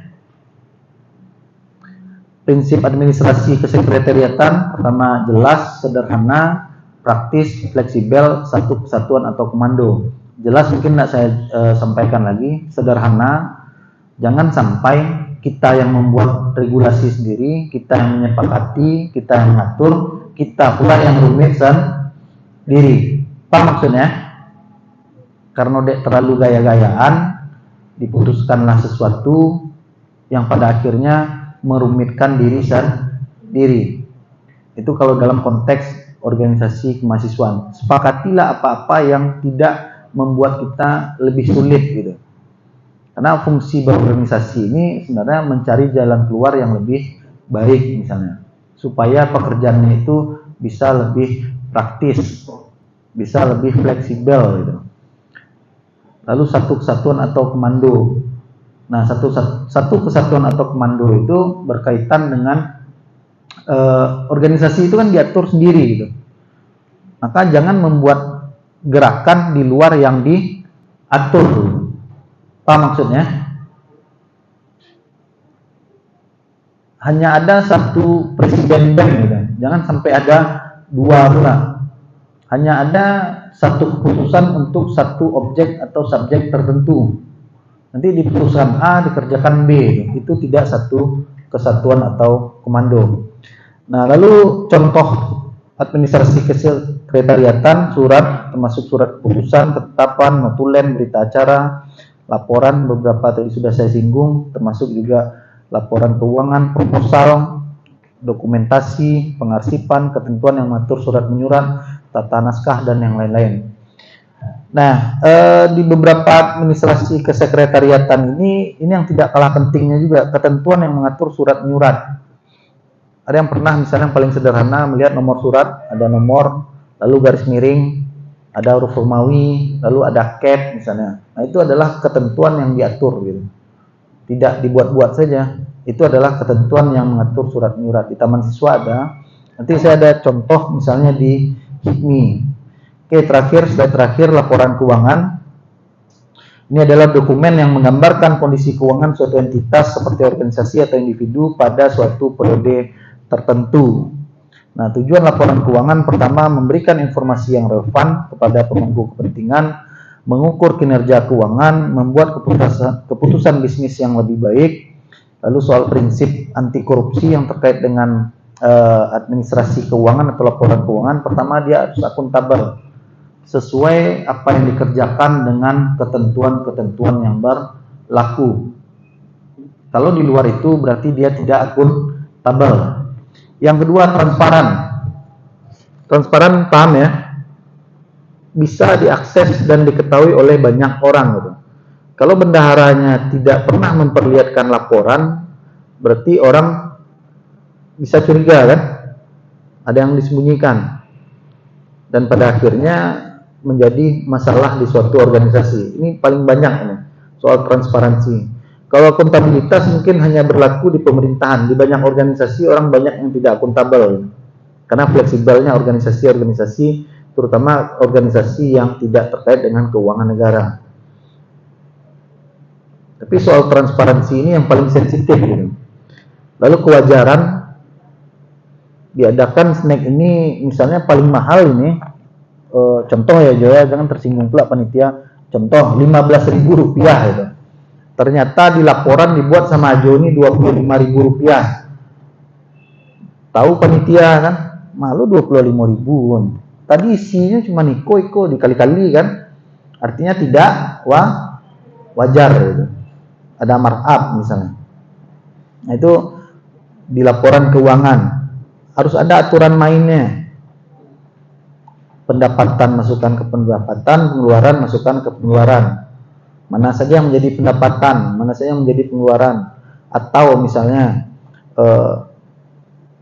prinsip administrasi kesekretariatan. Pertama, jelas, sederhana, praktis, fleksibel, satu kesatuan atau komando. Jelas mungkin tidak saya sampaikan lagi. Sederhana, jangan sampai kita yang membuat regulasi sendiri, kita yang menyepakati, kita yang mengatur, kita pula yang rumit sendiri. Apa maksudnya? Karena terlalu gaya-gayaan, diputuskanlah sesuatu yang pada akhirnya merumitkan diri sendiri. Itu kalau dalam konteks organisasi kemahasiswaan. Sepakatilah apa-apa yang tidak membuat kita lebih sulit gitu. Karena fungsi berorganisasi ini sebenarnya mencari jalan keluar yang lebih baik misalnya, supaya pekerjaannya itu bisa lebih praktis, bisa lebih fleksibel gitu. Lalu satu kesatuan atau komando. Nah, satu kesatuan atau komando itu berkaitan dengan organisasi itu kan diatur sendiri gitu. Maka jangan membuat gerakan di luar yang diatur. Apa maksudnya? Hanya ada satu presiden bank gitu. Jangan sampai ada dua pula. Hanya ada satu keputusan untuk satu objek atau subjek tertentu. Nanti di perusahaan A dikerjakan B. Itu tidak satu kesatuan atau komando. Nah, lalu contoh administrasi kesekretariatan, surat, termasuk surat keputusan, ketetapan, notulen, berita acara, laporan, beberapa tadi sudah saya singgung, termasuk juga laporan keuangan, proposal, dokumentasi, pengarsipan, ketentuan yang mengatur surat menyurat, tata naskah, dan yang lain-lain. Nah, di beberapa administrasi kesekretariatan ini yang tidak kalah pentingnya juga, ketentuan yang mengatur surat menyurat. Ada yang pernah misalnya yang paling sederhana melihat nomor surat, ada nomor, lalu garis miring, ada huruf Romawi, lalu ada cat misalnya. Nah, itu adalah ketentuan yang diatur gitu. Tidak dibuat-buat saja. Itu adalah ketentuan yang mengatur surat menyurat. Di Taman Siswa ada. Nanti saya ada contoh misalnya di HIPMI. Oke, slide terakhir laporan keuangan. Ini adalah dokumen yang menggambarkan kondisi keuangan suatu entitas seperti organisasi atau individu pada suatu periode tertentu. Nah, tujuan laporan keuangan pertama memberikan informasi yang relevan kepada pemangku kepentingan, mengukur kinerja keuangan, membuat keputusan bisnis yang lebih baik. Lalu soal prinsip anti korupsi yang terkait dengan administrasi keuangan atau laporan keuangan, pertama dia harus akuntabel, sesuai apa yang dikerjakan dengan ketentuan-ketentuan yang berlaku. Kalau di luar itu berarti dia tidak akuntabel. Yang kedua, transparan. Transparan, paham ya? Bisa diakses dan diketahui oleh banyak orang gitu. Kalau bendaharanya tidak pernah memperlihatkan laporan, berarti orang bisa curiga kan? Ada yang disembunyikan. Dan pada akhirnya menjadi masalah di suatu organisasi. Ini paling banyak ini, soal transparansi. Kalau akuntabilitas mungkin hanya berlaku di pemerintahan. Di banyak organisasi orang banyak yang tidak akuntabel. Karena fleksibelnya organisasi-organisasi, terutama organisasi yang tidak terkait dengan keuangan negara. Tapi soal transparansi ini yang paling sensitif gitu. Lalu kewajaran diadakan snack ini misalnya paling mahal ini, contoh ya Joya, jangan tersinggung pula panitia. Contoh 15.000 rupiah gitu. Ternyata di laporan dibuat sama Joni 25.000 rupiah. Tahu panitia kan? Malu 25.000. Tadi isinya cuma iko dikali-kali kan? Artinya tidak wajar gitu. Ada markup misalnya. Nah, itu di laporan keuangan harus ada aturan mainnya. Pendapatan masukkan ke pendapatan, pengeluaran masukkan ke pengeluaran. Mana saja yang menjadi pendapatan, mana saja yang menjadi pengeluaran. Atau misalnya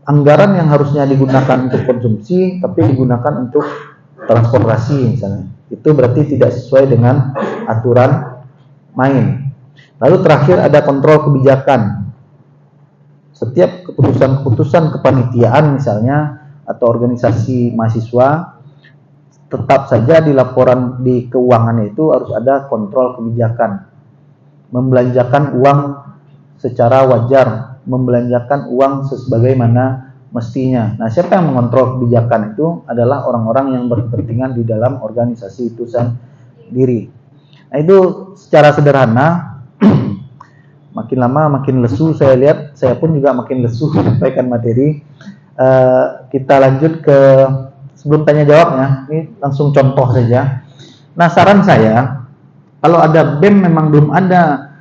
anggaran yang harusnya digunakan untuk konsumsi tapi digunakan untuk transportasi misalnya. Itu berarti tidak sesuai dengan aturan main. Lalu terakhir ada kontrol kebijakan. Setiap keputusan-keputusan kepanitiaan misalnya atau organisasi mahasiswa, tetap saja di laporan di keuangan itu harus ada kontrol kebijakan. Membelanjakan uang secara wajar, membelanjakan uang sebagaimana mestinya. Nah, siapa yang mengontrol kebijakan itu adalah orang-orang yang berkepentingan di dalam organisasi itu sendiri. Nah, itu secara sederhana. Makin lama makin lesu saya lihat, saya pun juga makin lesu sampaikan materi. Kita lanjut ke sebelum tanya jawabnya, ini langsung contoh saja. Nah, saran saya, kalau ada BEM memang belum ada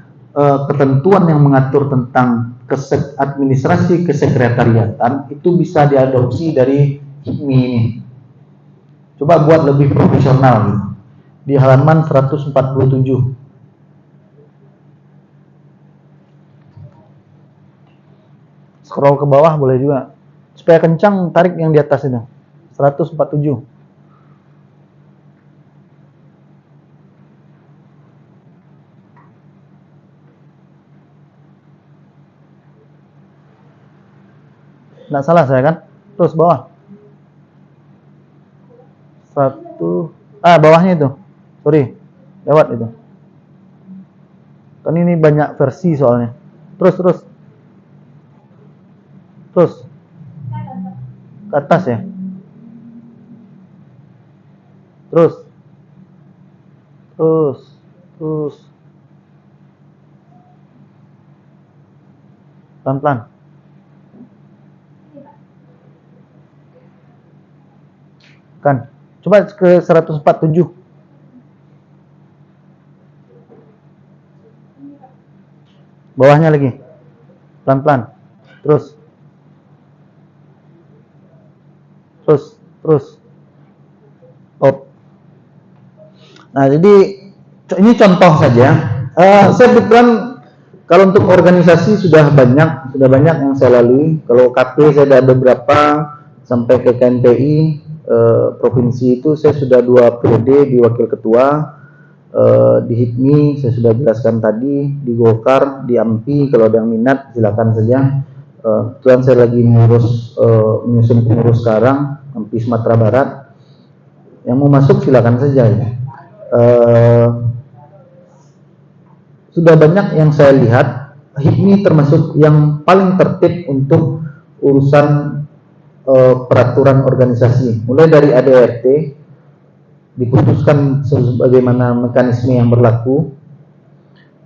ketentuan yang mengatur tentang administrasi kesekretariatan, itu bisa diadopsi dari HIPMI ini. Coba buat lebih profesional gitu. Di halaman 147. Scroll ke bawah boleh juga. Supaya kencang tarik yang di atas itu. 147. Nggak salah saya kan? Terus bawah. Bawahnya itu. Sorry. Lewat itu. Kan ini banyak versi soalnya. Terus. Ke atas ya. Terus. Pelan-pelan. Kan. Coba ke 147. Bawahnya lagi. Pelan-pelan. Terus. Op. Nah, jadi ini contoh saja. Saya kebetulan kalau untuk organisasi sudah banyak yang saya lalui. Kalau KP saya ada beberapa, sampai ke KNPI provinsi itu saya sudah 2 periode di wakil ketua. Di HIPMI saya sudah jelaskan tadi, di Golkar, di AMPI kalau ada yang minat silakan saja. Kebetulan saya lagi menyusun pengurus sekarang AMPI Sumatera Barat. Yang mau masuk silakan saja ya. Sudah banyak yang saya lihat HIPMI termasuk yang paling tertib untuk urusan peraturan organisasi, mulai dari ADRT diputuskan sebagaimana mekanisme yang berlaku,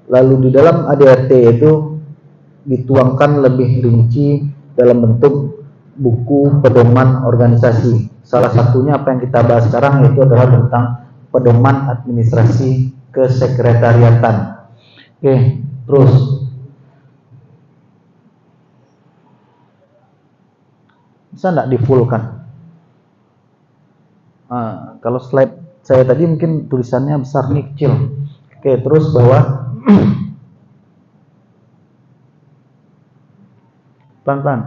lalu di dalam ADRT itu dituangkan lebih rinci dalam bentuk buku pedoman organisasi. Salah satunya apa yang kita bahas sekarang yaitu adalah tentang pedoman administrasi kesekretariatan. Oke, terus bisa enggak di-fullkan? Kalau slide saya tadi mungkin tulisannya besar nih kecil. Oke, terus bawah. Pelan-pelan.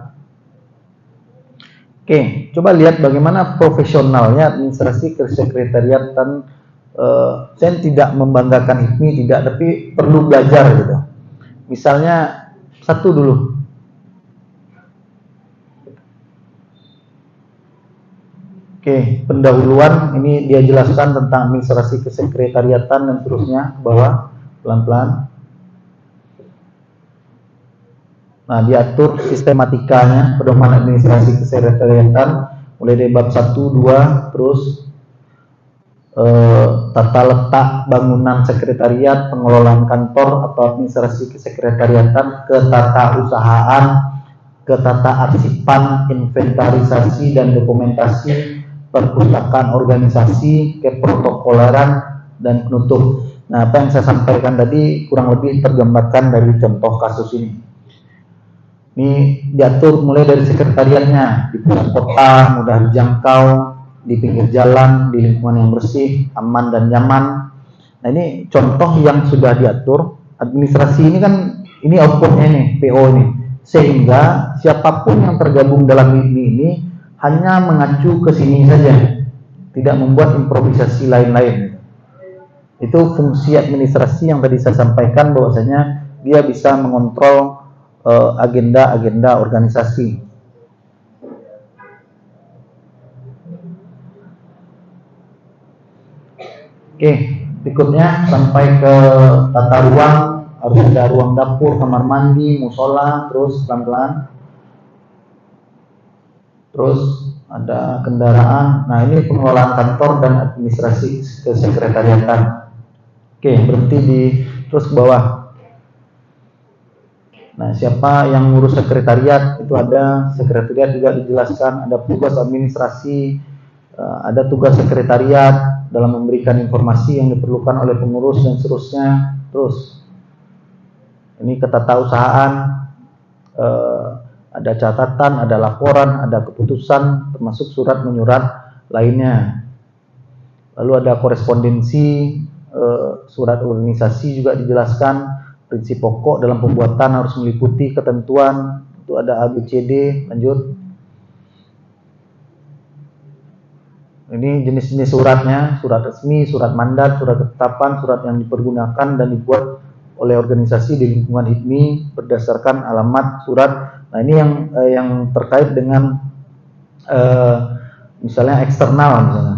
Oke, coba lihat bagaimana profesionalnya administrasi kesekretariatan. Saya tidak membanggakan HIPMI, tidak, tapi perlu belajar gitu. Misalnya satu dulu. Oke, pendahuluan ini dia jelaskan tentang administrasi kesekretariatan dan seterusnya, ke bawah pelan-pelan. Nah, diatur sistematikanya pedoman administrasi kesekretariatan mulai dari bab 1, 2, terus tata letak bangunan sekretariat, pengelolaan kantor atau administrasi kesekretariatan, ketata usahaan, ketata arsipan, inventarisasi dan dokumentasi, perpustakaan organisasi, keprotokoleran dan penutup. Nah, apa yang saya sampaikan tadi kurang lebih tergambarkan dari contoh kasus ini. Ini diatur mulai dari sekretariatnya, di pusat kota, mudah dijangkau, di pinggir jalan, di lingkungan yang bersih, aman dan nyaman. Nah, ini contoh yang sudah diatur. Administrasi ini kan, ini outputnya nih, PO ini. Sehingga siapapun yang tergabung dalam ini hanya mengacu ke sini saja, tidak membuat improvisasi lain-lain. Itu fungsi administrasi yang tadi saya sampaikan, bahwasanya dia bisa mengontrol agenda-agenda organisasi. Oke, berikutnya sampai ke tata ruang. Harus ada ruang dapur, kamar mandi, musola, terus pelan-pelan. Terus ada kendaraan. Nah, ini pengelolaan kantor dan administrasi kesekretariatan. Oke, berhenti di terus ke bawah. Nah, siapa yang ngurus sekretariat? Itu ada sekretariat juga dijelaskan, ada tugas administrasi, ada tugas sekretariat dalam memberikan informasi yang diperlukan oleh pengurus dan seterusnya. Terus ini ketatausahaan, ada catatan, ada laporan, ada keputusan, termasuk surat menyurat lainnya. Lalu ada korespondensi, surat organisasi juga dijelaskan, prinsip pokok dalam pembuatan harus meliputi ketentuan, itu ada ABCD, lanjut. Ini jenis-jenis suratnya, surat resmi, surat mandat, surat ketetapan, surat yang dipergunakan dan dibuat oleh organisasi di lingkungan HIPMI berdasarkan alamat surat. Nah ini yang terkait dengan misalnya eksternal misalnya.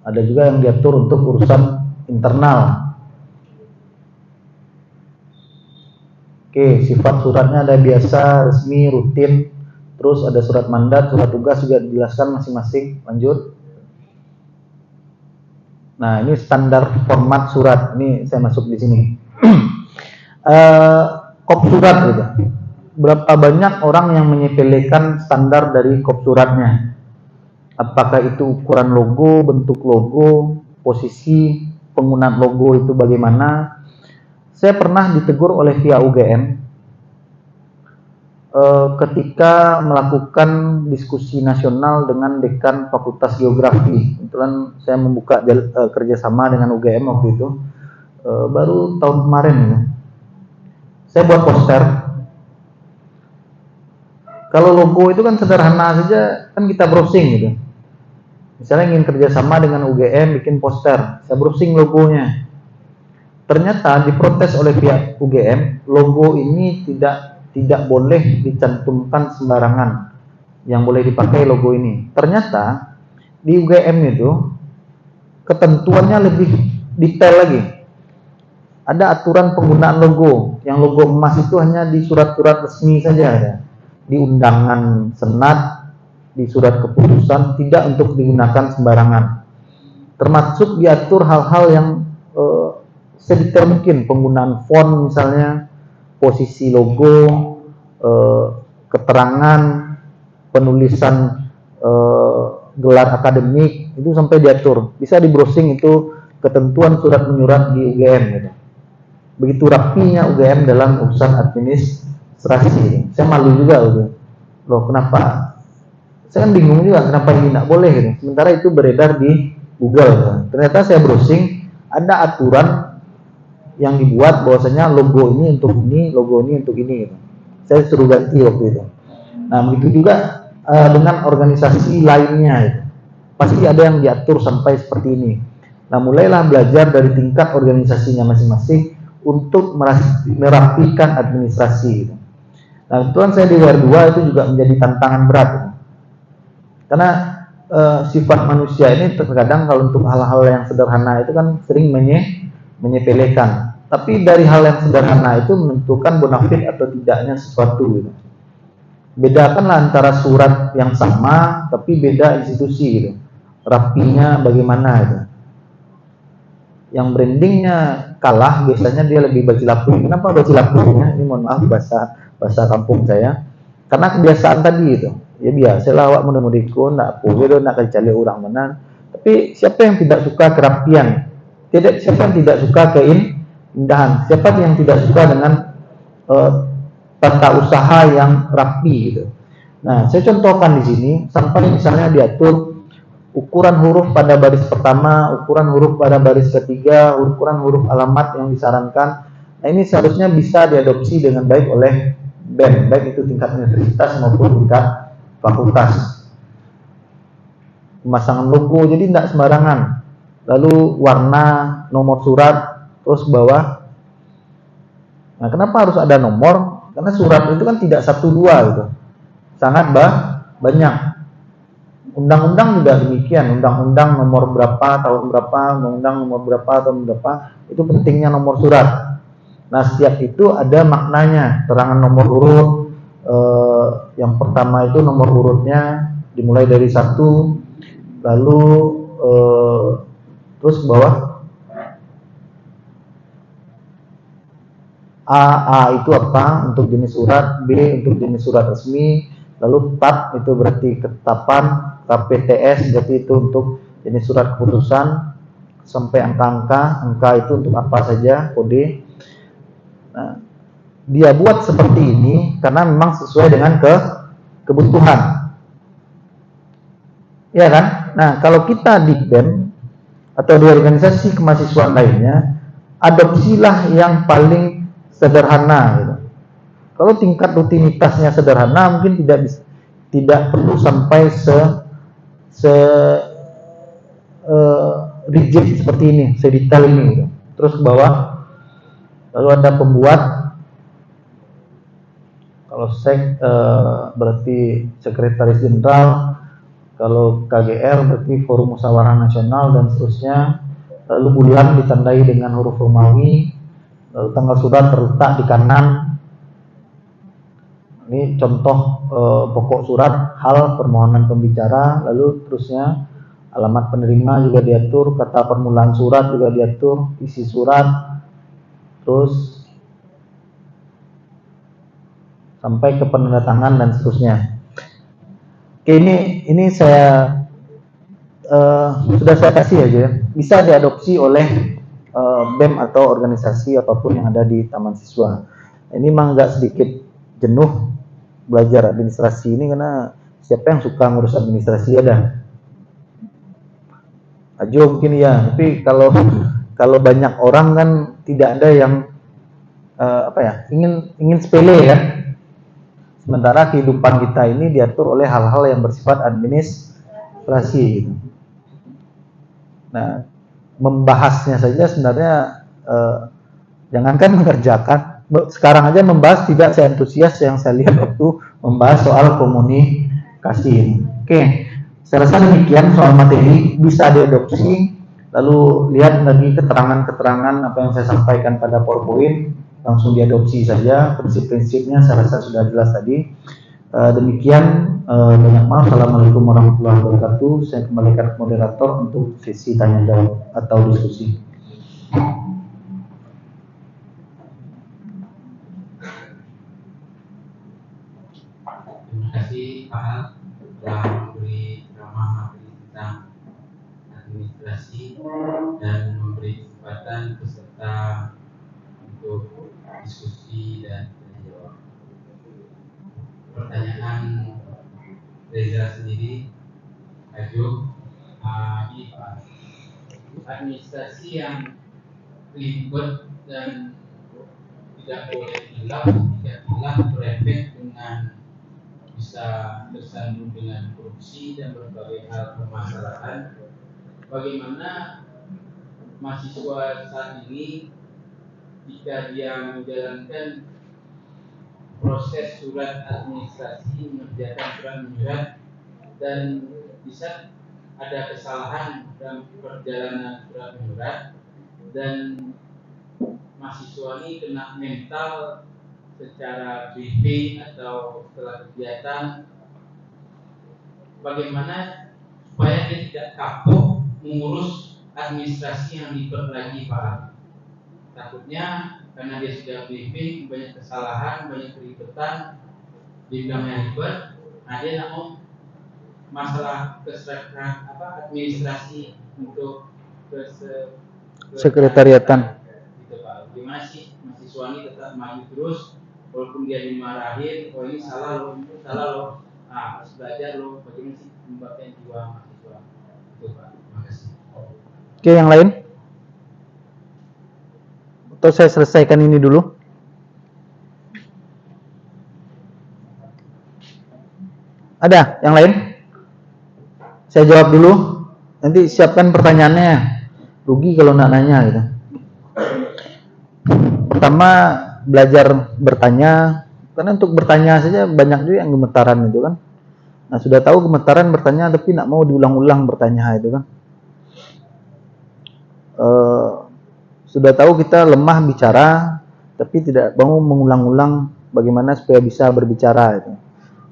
Ada juga yang diatur untuk urusan internal. Oke, sifat suratnya ada biasa, resmi, rutin. Terus ada surat mandat, surat tugas juga dijelaskan masing-masing. Lanjut. Nah, ini standar format surat. Ini saya masuk di sini. Kop surat gitu. Berapa banyak orang yang menyepelekan standar dari kop suratnya? Apakah itu ukuran logo, bentuk logo, posisi penggunaan logo itu bagaimana? Saya pernah ditegur oleh pihak UGM ketika melakukan diskusi nasional dengan dekan Fakultas Geografi. Kebetulan saya membuka kerjasama dengan UGM waktu itu, baru tahun kemarin ya. Saya buat poster. Kalau logo itu kan sederhana saja, kan kita browsing gitu. Misalnya ingin kerjasama dengan UGM bikin poster, saya browsing logonya. Ternyata diprotes oleh pihak UGM, logo ini tidak boleh dicantumkan sembarangan. Yang boleh dipakai logo ini. Ternyata di UGM itu ketentuannya lebih detail lagi. Ada aturan penggunaan logo. Yang logo emas itu hanya di surat-surat resmi saja ada. Di undangan senat, di surat keputusan, tidak untuk digunakan sembarangan. Termasuk diatur hal-hal yang sedetail mungkin, penggunaan font misalnya, posisi logo, keterangan, penulisan gelar akademik, itu sampai diatur. Bisa di browsing itu ketentuan surat menyurat di UGM gitu. Begitu rapinya UGM dalam urusan administrasi. Saya malu juga gitu. Loh, kenapa? Saya kan bingung juga kenapa ini tidak boleh gitu. Sementara itu beredar di Google gitu. Ternyata saya browsing, ada aturan yang dibuat bahwasanya logo ini untuk ini, logo ini untuk ini gitu. Saya suruh ganti waktu itu. Nah, begitu juga dengan organisasi lainnya gitu. Pasti ada yang diatur sampai seperti ini. Nah, mulailah belajar dari tingkat organisasinya masing-masing untuk merapikan administrasi gitu. Nah, kebetulan saya di WR2 itu juga menjadi tantangan berat gitu. Karena sifat manusia ini terkadang kalau untuk hal-hal yang sederhana itu kan sering menyepelekan. Tapi dari hal yang sederhana itu menentukan bonafit atau tidaknya sesuatu gitu. Bedakanlah antara surat yang sama tapi beda institusi gitu. Rapinya bagaimana gitu. Yang brandingnya kalah biasanya dia lebih bacilapuh. Kenapa bacilapuhnya? Ini mohon maaf bahasa kampung saya. Karena kebiasaan tadi itu. Ya biasalah awak menurutku nak punya nak cari orang mana. Tapi siapa yang tidak suka kerapian? Siapa yang tidak suka keindahan? Siapa yang tidak suka dengan tata usaha yang rapi gitu. Nah, saya contohkan di sini sampai misalnya diatur ukuran huruf pada baris pertama, ukuran huruf pada baris ketiga, ukuran huruf alamat yang disarankan. Nah, ini seharusnya bisa diadopsi dengan baik oleh BEM, baik itu tingkat universitas maupun tingkat fakultas. Pemasangan logo jadi tidak sembarangan. Lalu warna, nomor surat, terus bawah. Nah, kenapa harus ada nomor? Karena surat itu kan tidak 1, 2 gitu. Sangat banyak. Undang-undang juga demikian. Undang-undang nomor berapa, tahun berapa, undang-undang nomor berapa, tahun berapa. Itu pentingnya nomor surat. Nah, setiap itu ada maknanya. Terangan nomor urut. Yang pertama itu nomor urutnya dimulai dari 1, lalu terus ke bawah A itu apa untuk jenis surat, B untuk jenis surat resmi, lalu TAP itu berarti ketetapan, KPTS berarti itu untuk jenis surat keputusan, sampai angka itu untuk apa saja, kode. Nah, dia buat seperti ini karena memang sesuai dengan kebutuhan. Ya kan? Nah, kalau kita di BEM atau di organisasi kemahasiswaan lainnya, adopsilah yang paling sederhana gitu. Kalau tingkat rutinitasnya sederhana, mungkin tidak perlu sampai rigid seperti ini, sedetail ini gitu. Terus ke bawah, lalu ada pembuat. Kalau berarti sekretaris jenderal, kalau KGR berarti Forum Musyawarah Nasional dan seterusnya. Lalu bulan ditandai dengan huruf Romawi, lalu tanggal surat terletak di kanan. Ini contoh pokok surat, hal permohonan pembicara, lalu terusnya alamat penerima juga diatur, kata permulaan surat juga diatur, isi surat, terus sampai ke penandatangan dan seterusnya. Oke, ini saya sudah saya kasih aja ya. Bisa diadopsi oleh BEM atau organisasi apapun yang ada di taman siswa. Ini memang agak sedikit jenuh belajar administrasi ini, karena siapa yang suka ngurus administrasi ada? Ajo mungkin ya, tapi kalau banyak orang kan tidak ada yang ingin sepele ya. Sementara kehidupan kita ini diatur oleh hal-hal yang bersifat administrasi. Nah, membahasnya saja sebenarnya jangankan mengerjakan, sekarang aja membahas tidak seantusias yang saya lihat waktu membahas soal komunikasi. Oke, saya rasa demikian soal materi, bisa diadopsi. Lalu lihat lagi keterangan-keterangan apa yang saya sampaikan pada PowerPoint, langsung diadopsi saja. Prinsip-prinsipnya saya rasa sudah jelas tadi. Demikian, banyak maaf. Assalamualaikum warahmatullahi wabarakatuh. Saya kembalikan ke moderator untuk sesi tanya jawab atau diskusi. Terima kasih Pak telah memberi ceramah materi tentang administrasi dan memberi kesempatan peserta untuk diskusi dan tanya jawab. Pertanyaan Reza sendiri, Ajo, ini Pak, administrasi yang ribet dan tidak boleh hilang, tidak berefek dengan bisa tersandung dengan korupsi dan berbagai hal permasalahan. Bagaimana mahasiswa saat ini jika dia menjalankan proses surat administrasi, mengerjakan surat menyurat, dan bisa ada kesalahan dalam perjalanan surat menyurat, dan mahasiswa ini kena mental secara briefing atau setelah kegiatan, bagaimana supaya dia tidak kapok mengurus administrasi yang ribet lagi Pak? Takutnya karena dia sudah briefing, banyak kesalahan, banyak keribetan, dibilangnya ribet, nah dia tidak mau masalah administrasi untuk sekretariatan. Gitu Pak. Gimana sih mahasiswa ini tetap maju terus walaupun dia dimarahin, oh ini salah loh, itu salah loh. Nah, harus belajar loh bagaimana sih membakar jiwa mahasiswa. Itu Pak. Terima kasih. Oke, yang lain? Atau saya selesaikan ini dulu? Ada yang lain? Saya jawab dulu. Nanti siapkan pertanyaannya. Rugi kalau nggak nanya gitu. Pertama, belajar bertanya. Karena untuk bertanya saja banyak juga yang gemetaran itu kan. Nah, sudah tahu gemetaran bertanya tapi nggak mau diulang-ulang bertanya itu kan. Sudah tahu kita lemah bicara, tapi tidak mau mengulang-ulang bagaimana supaya bisa berbicara itu.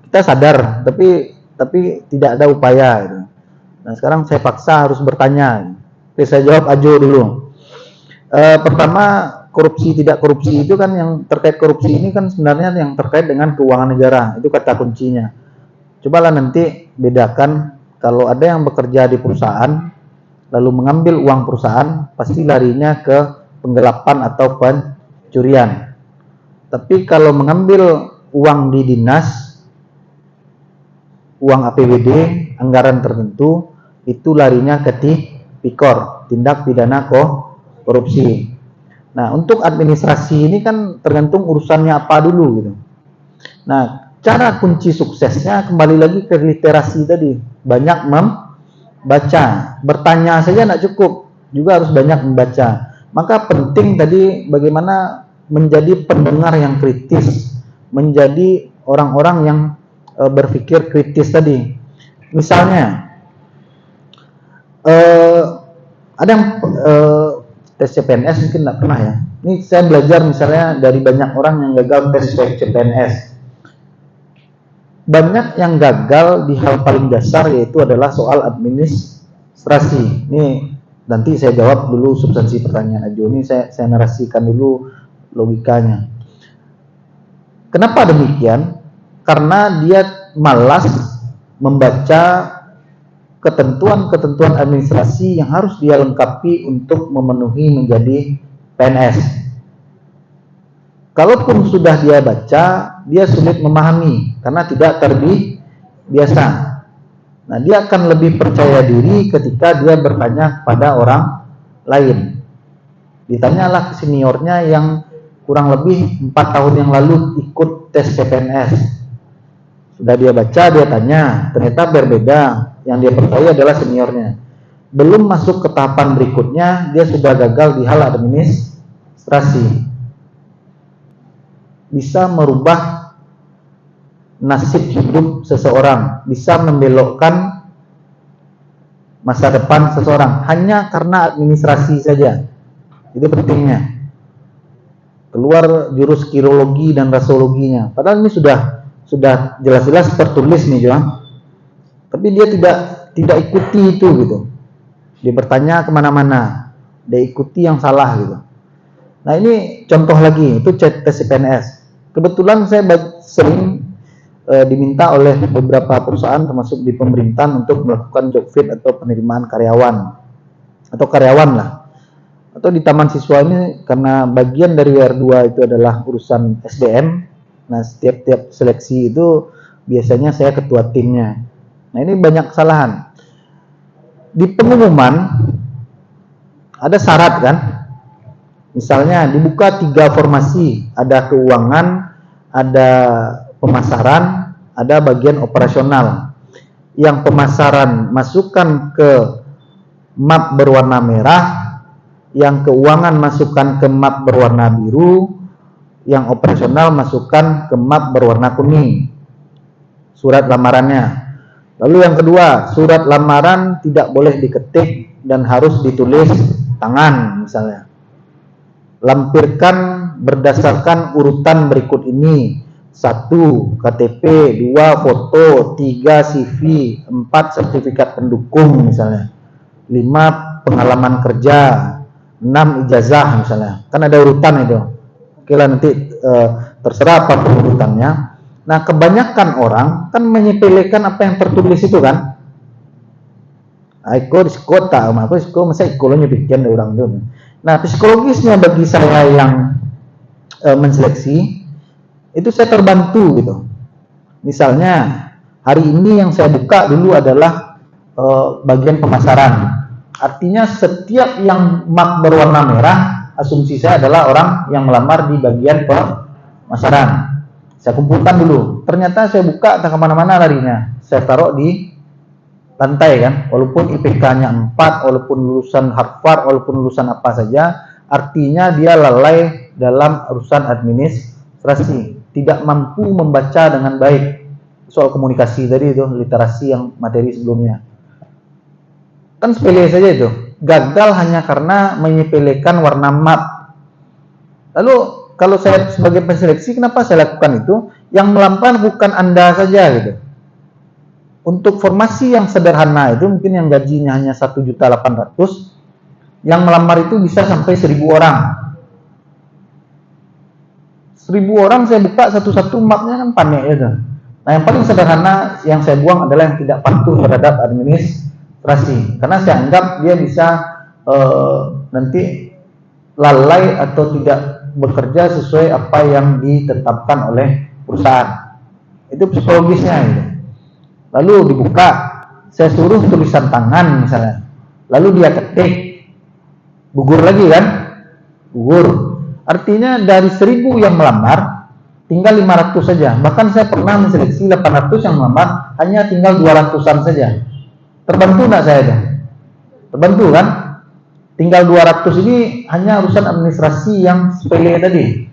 Kita sadar, tapi tidak ada upaya itu. Nah, sekarang saya paksa harus bertanya. Oke, saya jawab Ajo dulu. Pertama, korupsi tidak korupsi itu kan, yang terkait korupsi ini kan sebenarnya yang terkait dengan keuangan negara, itu kata kuncinya. Cobalah nanti bedakan, kalau ada yang bekerja di perusahaan lalu mengambil uang perusahaan, pasti larinya ke penggelapan atau pencurian. Tapi kalau mengambil uang di dinas, uang APBD, anggaran tertentu, itu larinya ke tipikor. tindak pidana korupsi. Nah, untuk administrasi ini kan tergantung urusannya apa dulu gitu. Nah, cara kunci suksesnya kembali lagi ke literasi tadi. Banyak membaca. Bertanya saja tidak cukup, juga harus banyak membaca. Maka penting tadi bagaimana menjadi pendengar yang kritis, menjadi orang-orang yang berpikir kritis tadi. Misalnya, ada yang tes CPNS mungkin tidak pernah ya. Ini saya belajar misalnya dari banyak orang yang gagal tes CPNS. Banyak yang gagal di hal paling dasar, yaitu adalah soal administrasi. Ini nanti saya jawab dulu substansi pertanyaan Ajo. Ini saya narasikan dulu logikanya. Kenapa demikian? Karena dia malas membaca ketentuan-ketentuan administrasi yang harus dia lengkapi untuk memenuhi menjadi PNS. Kalaupun sudah dia baca, dia sulit memahami karena tidak terbiasa. Nah, dia akan lebih percaya diri ketika dia bertanya kepada orang lain. Ditanyalah ke seniornya yang kurang lebih 4 tahun yang lalu ikut tes CPNS. Sudah dia baca, dia tanya, ternyata berbeda. Yang dia percaya adalah seniornya. Belum masuk ke tahapan berikutnya, dia sudah gagal di hal administrasi. Bisa merubah nasib hidup seseorang, bisa membelokkan masa depan seseorang hanya karena administrasi saja. Itu pentingnya. Keluar jurus kirologi dan rasologinya. Padahal ini sudah jelas-jelas tertulis nih, Joang. Tapi dia tidak ikuti itu gitu. Dia bertanya kemana-mana, dia ikuti yang salah gitu. Nah, ini contoh lagi, itu tes CPNS. Kebetulan saya sering diminta oleh beberapa perusahaan termasuk di pemerintahan untuk melakukan job fit atau penerimaan karyawan atau karyawan lah. Atau di taman siswa ini karena bagian dari WR2 itu adalah urusan SDM. Nah, setiap seleksi itu biasanya saya ketua timnya. Nah, ini banyak kesalahan. Di pengumuman ada syarat kan? Misalnya dibuka 3 formasi, ada keuangan, ada pemasaran, ada bagian operasional. Yang pemasaran masukkan ke map berwarna merah, yang keuangan masukkan ke map berwarna biru, yang operasional masukkan ke map berwarna kuning. Surat lamarannya. Lalu yang kedua, surat lamaran tidak boleh diketik dan harus ditulis tangan misalnya. Lampirkan berdasarkan urutan berikut ini. 1. KTP, 2. Foto, 3. CV, 4. Sertifikat pendukung misalnya. 5. Pengalaman kerja, 6. Ijazah misalnya. Kan ada urutan itu. Oke lah, nanti terserah apa urutannya. Nah, kebanyakan orang kan menyepelekan apa yang tertulis itu kan. Aku di kota, aku masa ikolonya bikin orang itu. Nah, psikologisnya bagi saya yang menseleksi itu saya terbantu gitu. Misalnya hari ini yang saya buka dulu adalah bagian pemasaran. Artinya setiap yang map berwarna merah, asumsi saya adalah orang yang melamar di bagian pemasaran. Saya kumpulkan dulu. Ternyata saya buka tak kemana-mana larinya. Saya taruh di lantai kan, walaupun IPK-nya 4, walaupun lulusan Harvard, walaupun lulusan apa saja, artinya dia lalai dalam urusan administrasi, tidak mampu membaca dengan baik. Soal komunikasi tadi itu, literasi yang materi sebelumnya. Kan sepele saja itu, gagal hanya karena menyepelekan warna map. Lalu kalau saya sebagai penseleksi, kenapa saya lakukan itu? Yang melamar bukan Anda saja gitu. Untuk formasi yang sederhana itu mungkin yang gajinya hanya 1.800.000, yang melamar itu bisa sampai 1.000 orang. 1.000 orang saya buka satu-satu mapnya kan panik ya. Nah, yang paling sederhana yang saya buang adalah yang tidak patuh terhadap administrasi, karena saya anggap dia bisa nanti lalai atau tidak bekerja sesuai apa yang ditetapkan oleh perusahaan. Itu psikologisnya gitu. Lalu dibuka, saya suruh tulisan tangan misalnya, lalu dia ketik, gugur lagi kan? Gugur. Artinya dari 1000 yang melamar tinggal 500 saja. Bahkan saya pernah menseleksi 800 yang melamar, hanya tinggal 200-an saja. Terbantu enggak saya itu? Terbantu kan? Tinggal 200 ini hanya urusan administrasi yang sepele tadi.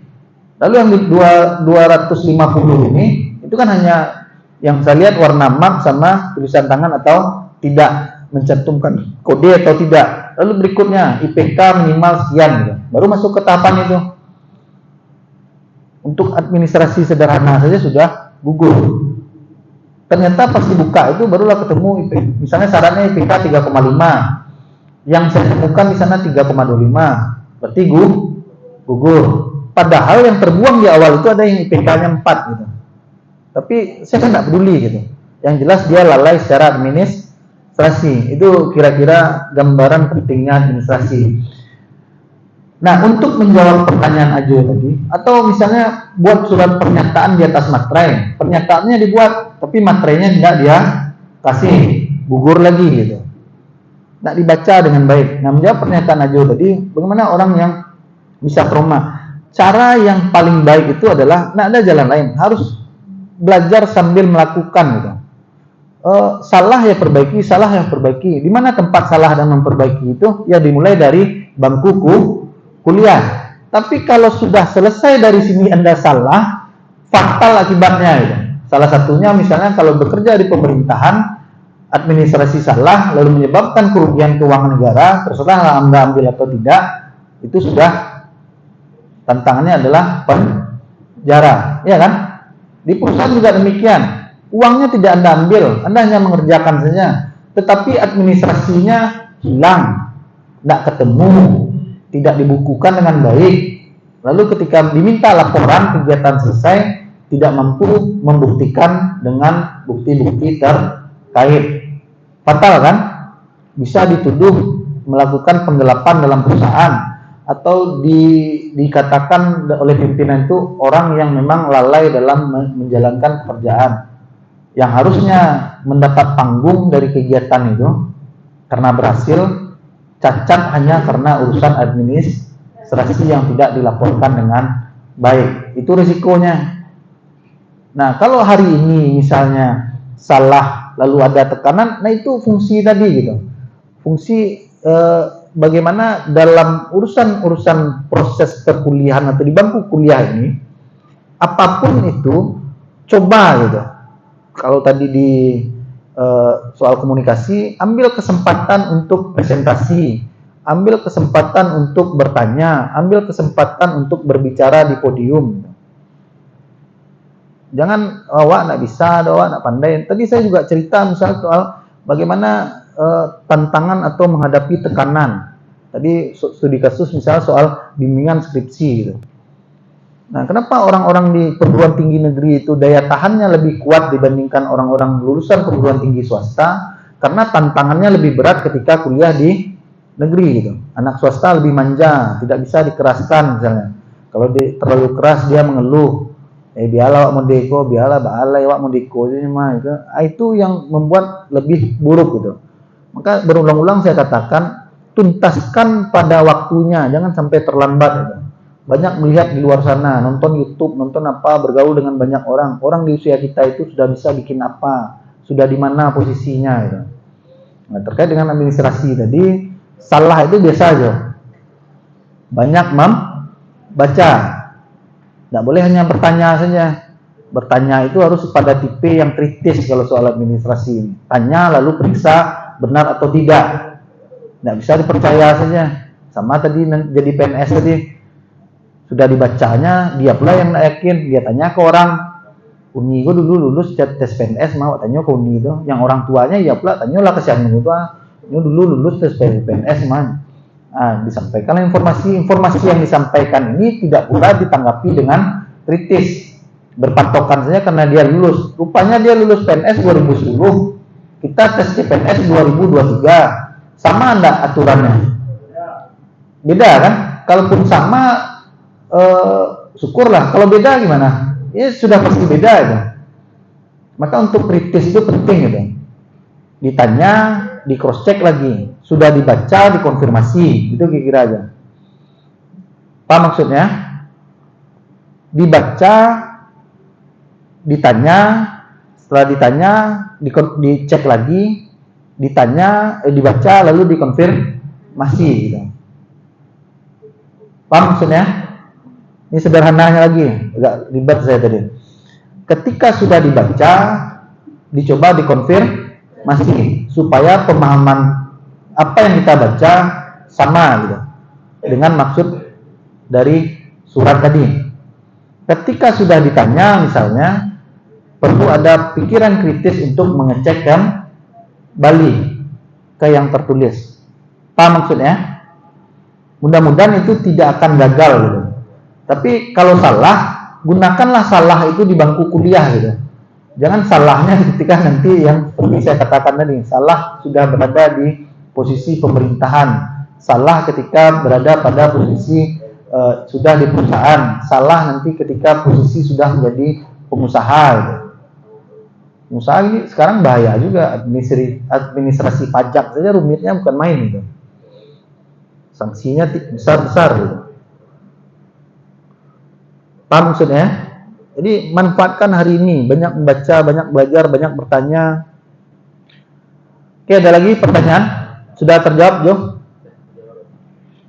Lalu yang 250 ini itu kan hanya yang saya lihat warna map sama tulisan tangan atau tidak, mencantumkan kode atau tidak. Lalu berikutnya IPK minimal sekian gitu. Baru masuk ke tahapan itu. Untuk administrasi sederhana saja sudah gugur. Ternyata pas dibuka itu barulah ketemu IPK. Misalnya syaratnya IPK 3,5. Yang saya temukan di sana 3,25. Berarti gugur. Padahal yang terbuang di awal itu ada yang IPK-nya 4 gitu. Tapi saya kan tidak peduli gitu. Yang jelas dia lalai secara administrasi. Itu kira-kira gambaran pentingnya administrasi. Nah, untuk menjawab pertanyaan Ajo tadi, atau misalnya buat surat pernyataan di atas materai, pernyataannya dibuat, tapi materainya tidak dia kasih, gugur lagi gitu, tidak dibaca dengan baik. Nah, menjawab pernyataan Ajo tadi, bagaimana orang yang bisa trauma? Cara yang paling baik itu adalah, tidak ada jalan lain, harus belajar sambil melakukan gitu. Salah ya perbaiki, salah ya perbaiki. Di mana tempat salah dan memperbaiki itu? Ya dimulai dari bangku kuliah. Tapi kalau sudah selesai dari sini Anda salah, fatal akibatnya gitu. Salah satunya misalnya kalau bekerja di pemerintahan, administrasi salah lalu menyebabkan kerugian keuangan negara, terserah Anda ambil atau tidak, itu sudah tantangannya adalah penjara, ya kan? Di perusahaan juga demikian. Uangnya tidak Anda ambil, Anda hanya mengerjakan saja, tetapi administrasinya hilang, tidak ketemu, tidak dibukukan dengan baik. Lalu ketika diminta laporan kegiatan selesai, tidak mampu membuktikan dengan bukti-bukti terkait. Fatal kan? Bisa dituduh melakukan penggelapan dalam perusahaan, atau dikatakan oleh pimpinan itu orang yang memang lalai dalam menjalankan pekerjaan. Yang harusnya mendapat panggung dari kegiatan itu karena berhasil, cacat hanya karena urusan administrasi yang tidak dilaporkan dengan baik. Itu risikonya. Nah, kalau hari ini misalnya salah lalu ada tekanan, nah itu fungsi tadi gitu. Fungsi bagaimana dalam urusan proses perkuliahan atau di bangku kuliah ini, apapun itu coba gitu. Kalau tadi di soal komunikasi, ambil kesempatan untuk presentasi, ambil kesempatan untuk bertanya, ambil kesempatan untuk berbicara di podium. Jangan awak nak bisa, awak nak pandai. Tadi saya juga cerita misalnya soal bagaimana tantangan atau menghadapi tekanan. Tadi studi kasus misalnya soal bimbingan skripsi gitu. Nah, kenapa orang-orang di perguruan tinggi negeri itu daya tahannya lebih kuat dibandingkan orang-orang lulusan perguruan tinggi swasta? Karena tantangannya lebih berat ketika kuliah di negeri gitu. Anak swasta lebih manja, tidak bisa dikeraskan misalnya. Kalau terlalu keras dia mengeluh. Biarlah wak mendeko, biarlah baalai wak mendeko itu yang membuat lebih buruk gitu. Maka berulang-ulang saya katakan, tuntaskan pada waktunya, jangan sampai terlambat gitu. Banyak melihat di luar sana, nonton YouTube, nonton apa, bergaul dengan banyak orang. Orang di usia kita itu sudah bisa bikin apa, sudah di mana posisinya gitu. Nah, terkait dengan administrasi tadi, salah itu biasa aja. Banyak membaca. Tidak boleh hanya bertanya saja. Bertanya itu harus pada tipe yang kritis kalau soal administrasi ini. Tanya lalu periksa benar atau tidak. Tidak bisa dipercaya saja. Sama tadi jadi PNS tadi. Sudah dibacanya, dia pula yang tidak yakin. Dia tanya ke orang, Uni gue dulu lulus tes PNS, mau tanya ke Uni itu. Yang orang tuanya, ya pula tanyalah ke siapa itu. Ini dulu lulus tes PNS, man. Nah, disampaikan informasi yang disampaikan ini tidak pula ditanggapi dengan kritis. Berpatokan saja karena dia lulus. Rupanya dia lulus PNS 2010. Kita tes CPNS 2023. Sama enggak aturannya? Beda kan? Kalaupun sama, syukurlah. Kalau beda gimana? Ya sudah pasti beda itu. Maka untuk kritis itu penting gitu. Ditanya, di cross check lagi sudah dibaca, dikonfirmasi, itu kira-kira aja. Apa maksudnya? Dibaca, ditanya, setelah ditanya, dicek lagi, ditanya, dibaca, lalu dikonfirmasi. Gitu. Paham maksudnya? Ini sederhananya lagi, agak ribet saya tadi. Ketika sudah dibaca, dicoba dikonfirmasi supaya pemahaman apa yang kita baca sama gitu dengan maksud dari surat tadi. Ketika sudah ditanya misalnya, perlu ada pikiran kritis untuk mengecek kembali ke yang tertulis. Paham maksudnya? Mudah-mudahan itu tidak akan gagal gitu. Tapi kalau salah, gunakanlah salah itu di bangku kuliah gitu. Jangan salahnya ketika nanti yang seperti saya katakan tadi, salah sudah berada di posisi pemerintahan, salah ketika berada pada posisi sudah di perusahaan, salah nanti ketika posisi sudah menjadi pengusaha gitu. Pengusaha ini sekarang bahaya juga, administrasi pajak saja rumitnya bukan main gitu. Sanksinya besar-besar gitu. Paham maksudnya? Jadi manfaatkan hari ini, banyak membaca, banyak belajar, banyak bertanya. Oke, ada lagi pertanyaan? Sudah terjawab, Jo?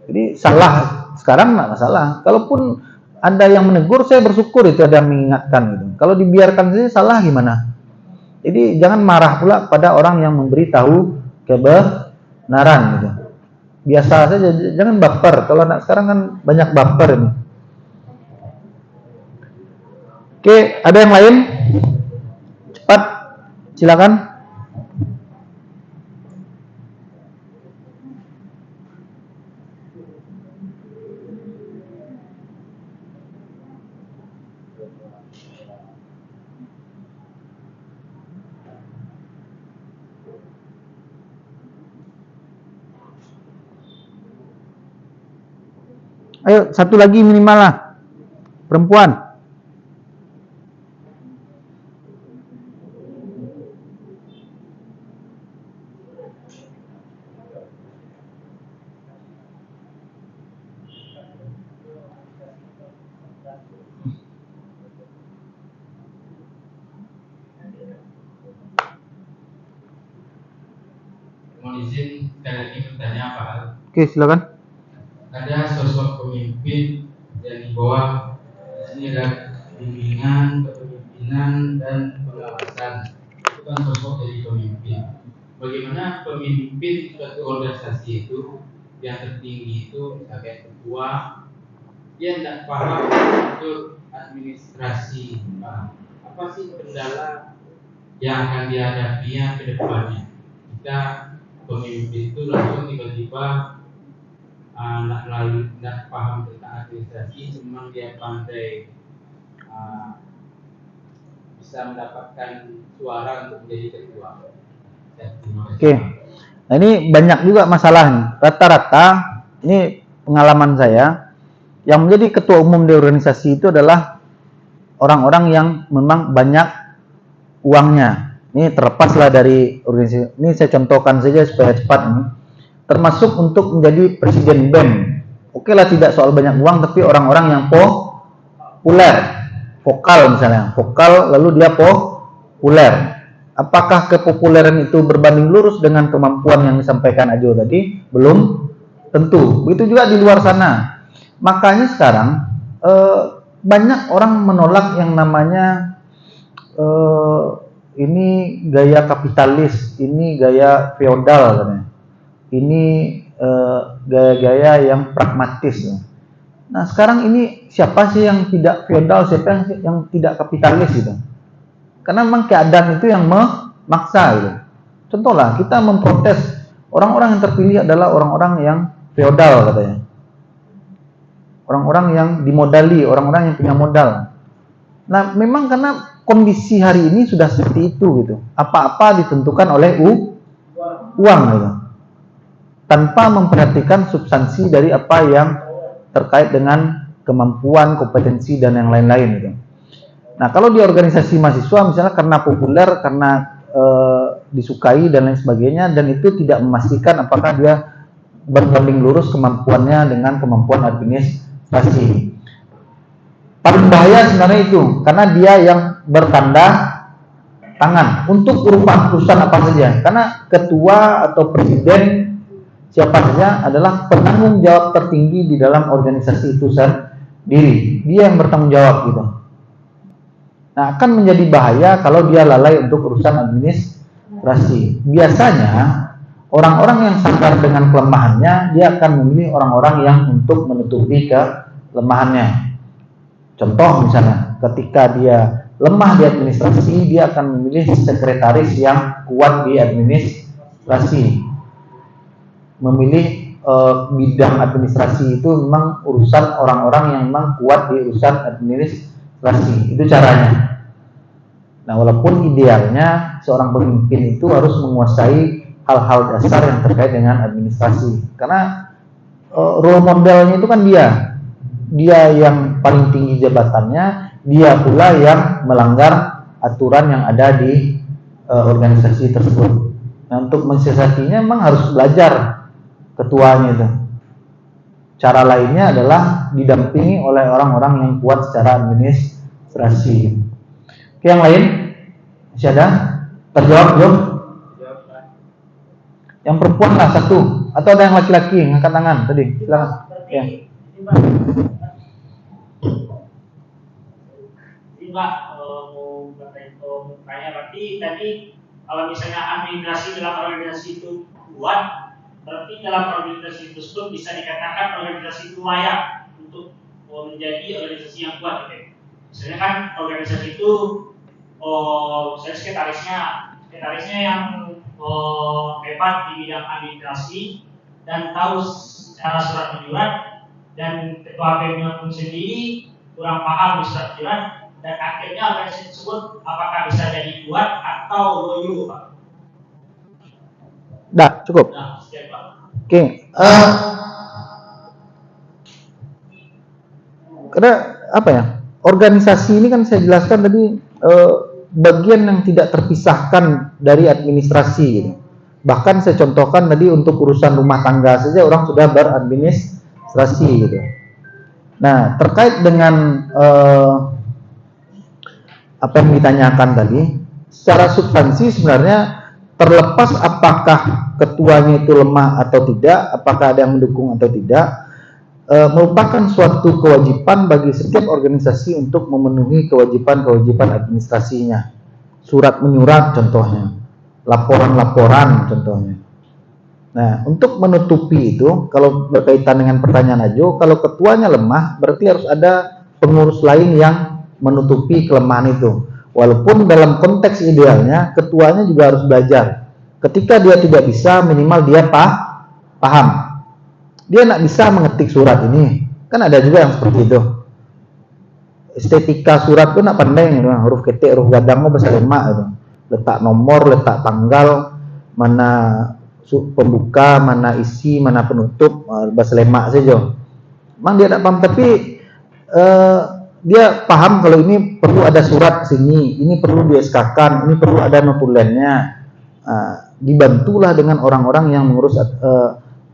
Jadi salah sekarang nggak masalah. Kalaupun ada yang menegur, saya bersyukur itu ada yang mengingatkan gitu. Kalau dibiarkan saja salah gimana? Jadi jangan marah pula pada orang yang memberitahu kebenaran gitu. Biasa saja, jangan baper. Kalau anak sekarang kan banyak baper ini. Oke, ada yang lain? Cepat, silakan. Ayo, satu lagi minimal lah. Perempuan. Mohon izin sekali lagi bertanya Pak Al. Oke, silakan. Ada sosok pemimpin yang di bawah ini ada bimbingan, kepemimpinan dan pengawasan. Itu kan sosok dari pemimpin. Bagaimana pemimpin suatu organisasi itu yang tertinggi itu sebagai ketua, dia tidak paham untuk administrasi, Pak. Apa sih kendala yang akan dihadapinya ke depannya? Jika pemimpin itu langsung tiba-tiba tidak paham tentang administrasi, cuma dia pandai bisa mendapatkan suara untuk menjadi ketua. Oke, nah ini banyak juga masalah nih. Rata-rata ini pengalaman saya, yang menjadi ketua umum di organisasi itu adalah orang-orang yang memang banyak uangnya. Ini terlepaslah dari organisasi. Ini saya contohkan saja supaya cepat nih. Termasuk untuk menjadi presiden BEM. Oke lah, tidak soal banyak uang, tapi orang-orang yang populer, vokal misalnya, vokal lalu dia populer. Apakah kepopuleran itu berbanding lurus dengan kemampuan yang disampaikan Ajo tadi? Belum tentu. Begitu juga di luar sana. Makanya sekarang banyak orang menolak yang namanya ini gaya kapitalis, ini gaya feodal katanya. Ini gaya-gaya yang pragmatis. Nah sekarang ini siapa sih yang tidak feodal, siapa yang tidak kapitalis gitu? Karena memang keadaan itu yang memaksa gitu. Contohlah kita memprotes orang-orang yang terpilih adalah orang-orang yang feodal katanya. Orang-orang yang dimodali, orang-orang yang punya modal. Nah memang karena kondisi hari ini sudah seperti itu gitu. Apa-apa ditentukan oleh uang gitu. Tanpa memperhatikan substansi dari apa yang terkait dengan kemampuan, kompetensi dan yang lain-lain gitu. Nah, kalau di organisasi mahasiswa misalnya karena populer, karena disukai dan lain sebagainya, dan itu tidak memastikan apakah dia berbanding lurus kemampuannya dengan kemampuan administrasi. Paling bahaya sebenarnya itu, karena dia yang bertanda tangan untuk urusan apa saja, karena ketua atau presiden siapa saja adalah penanggung jawab tertinggi di dalam organisasi itu sendiri, dia yang bertanggung jawab gitu. Nah, akan menjadi bahaya kalau dia lalai untuk urusan administrasi. Biasanya orang-orang yang sadar dengan kelemahannya, dia akan memilih orang-orang yang untuk menutupi kelemahannya. Contoh misalnya, ketika dia lemah di administrasi, dia akan memilih sekretaris yang kuat di administrasi. Memilih bidang administrasi itu memang urusan orang-orang yang memang kuat di urusan administrasi. Itu caranya. Nah, walaupun idealnya seorang pemimpin itu harus menguasai hal-hal dasar yang terkait dengan administrasi. Karena role modelnya itu kan dia yang paling tinggi jabatannya, dia pula yang melanggar aturan yang ada di organisasi tersebut. Nah, untuk mensiasatinya memang harus belajar ketuanya itu. Cara lainnya adalah didampingi oleh orang-orang yang kuat secara administrasi. Oke, yang lain masih ada? Terjawab belum? Yang perempuan lah satu, atau ada yang laki-laki yang angkat tangan tadi? Silakan. Ya. Mbak, mau tanya berarti tadi kalau misalnya administrasi dalam organisasi itu kuat, berarti dalam organisasi tersebut bisa dikatakan organisasi itu layak untuk menjadi organisasi yang kuat, gitu. Misalnya kan organisasi itu, saya sekretarisnya yang hebat di bidang administrasi dan tahu secara surat menyurat, dan ketua BEM pun sendiri kurang paham di surat menyurat, dan akhirnya organisasi tersebut apakah bisa jadi kuat atau loyo, Pak? Dah, cukup. Nah, siap, Pak. Oke. Karena apa ya? Organisasi ini kan saya jelaskan tadi bagian yang tidak terpisahkan dari administrasi gitu. Bahkan saya contohkan tadi untuk urusan rumah tangga saja orang sudah beradministrasi gitu. Nah, terkait dengan apa yang ditanyakan tadi, secara substansi sebenarnya terlepas apakah ketuanya itu lemah atau tidak, apakah ada yang mendukung atau tidak, merupakan suatu kewajiban bagi setiap organisasi untuk memenuhi kewajiban-kewajiban administrasinya. Surat menyurat contohnya, laporan-laporan contohnya. Nah, untuk menutupi itu, kalau berkaitan dengan pertanyaan Ajo, kalau ketuanya lemah, berarti harus ada pengurus lain yang menutupi kelemahan itu. Walaupun dalam konteks idealnya, ketuanya juga harus belajar. Ketika dia tidak bisa, minimal dia paham. Dia nak bisa mengetik surat ini, kan ada juga yang seperti itu. Estetika surat itu nak pandai, huruf ketik, huruf gadang, bahasa lemak itu. Letak nomor, letak tanggal, mana pembuka, mana isi, mana penutup, bahasa lemak saja. Memang dia tak paham, tapi dia paham kalau ini perlu ada surat sini, ini perlu di SK-kan, ini perlu ada notulennya. Dibantulah dengan orang-orang yang mengurus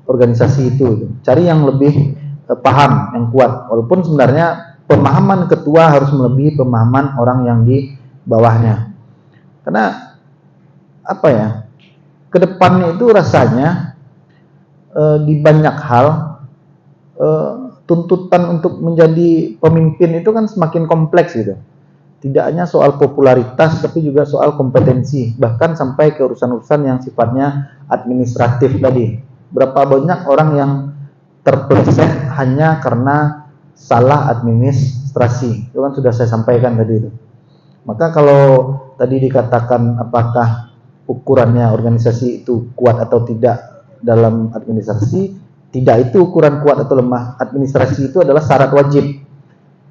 organisasi itu. Cari yang lebih paham, yang kuat. Walaupun sebenarnya pemahaman ketua harus melebihi pemahaman orang yang di bawahnya. Karena apa ya? Kedepannya itu rasanya di banyak hal tuntutan untuk menjadi pemimpin itu kan semakin kompleks gitu. Tidak hanya soal popularitas, tapi juga soal kompetensi, bahkan sampai ke urusan-urusan yang sifatnya administratif tadi. Berapa banyak orang yang terpeleset hanya karena salah administrasi, itu kan sudah saya sampaikan tadi itu. Maka kalau tadi dikatakan apakah ukurannya organisasi itu kuat atau tidak dalam administrasi, tidak itu ukuran kuat atau lemah. Administrasi itu adalah syarat wajib.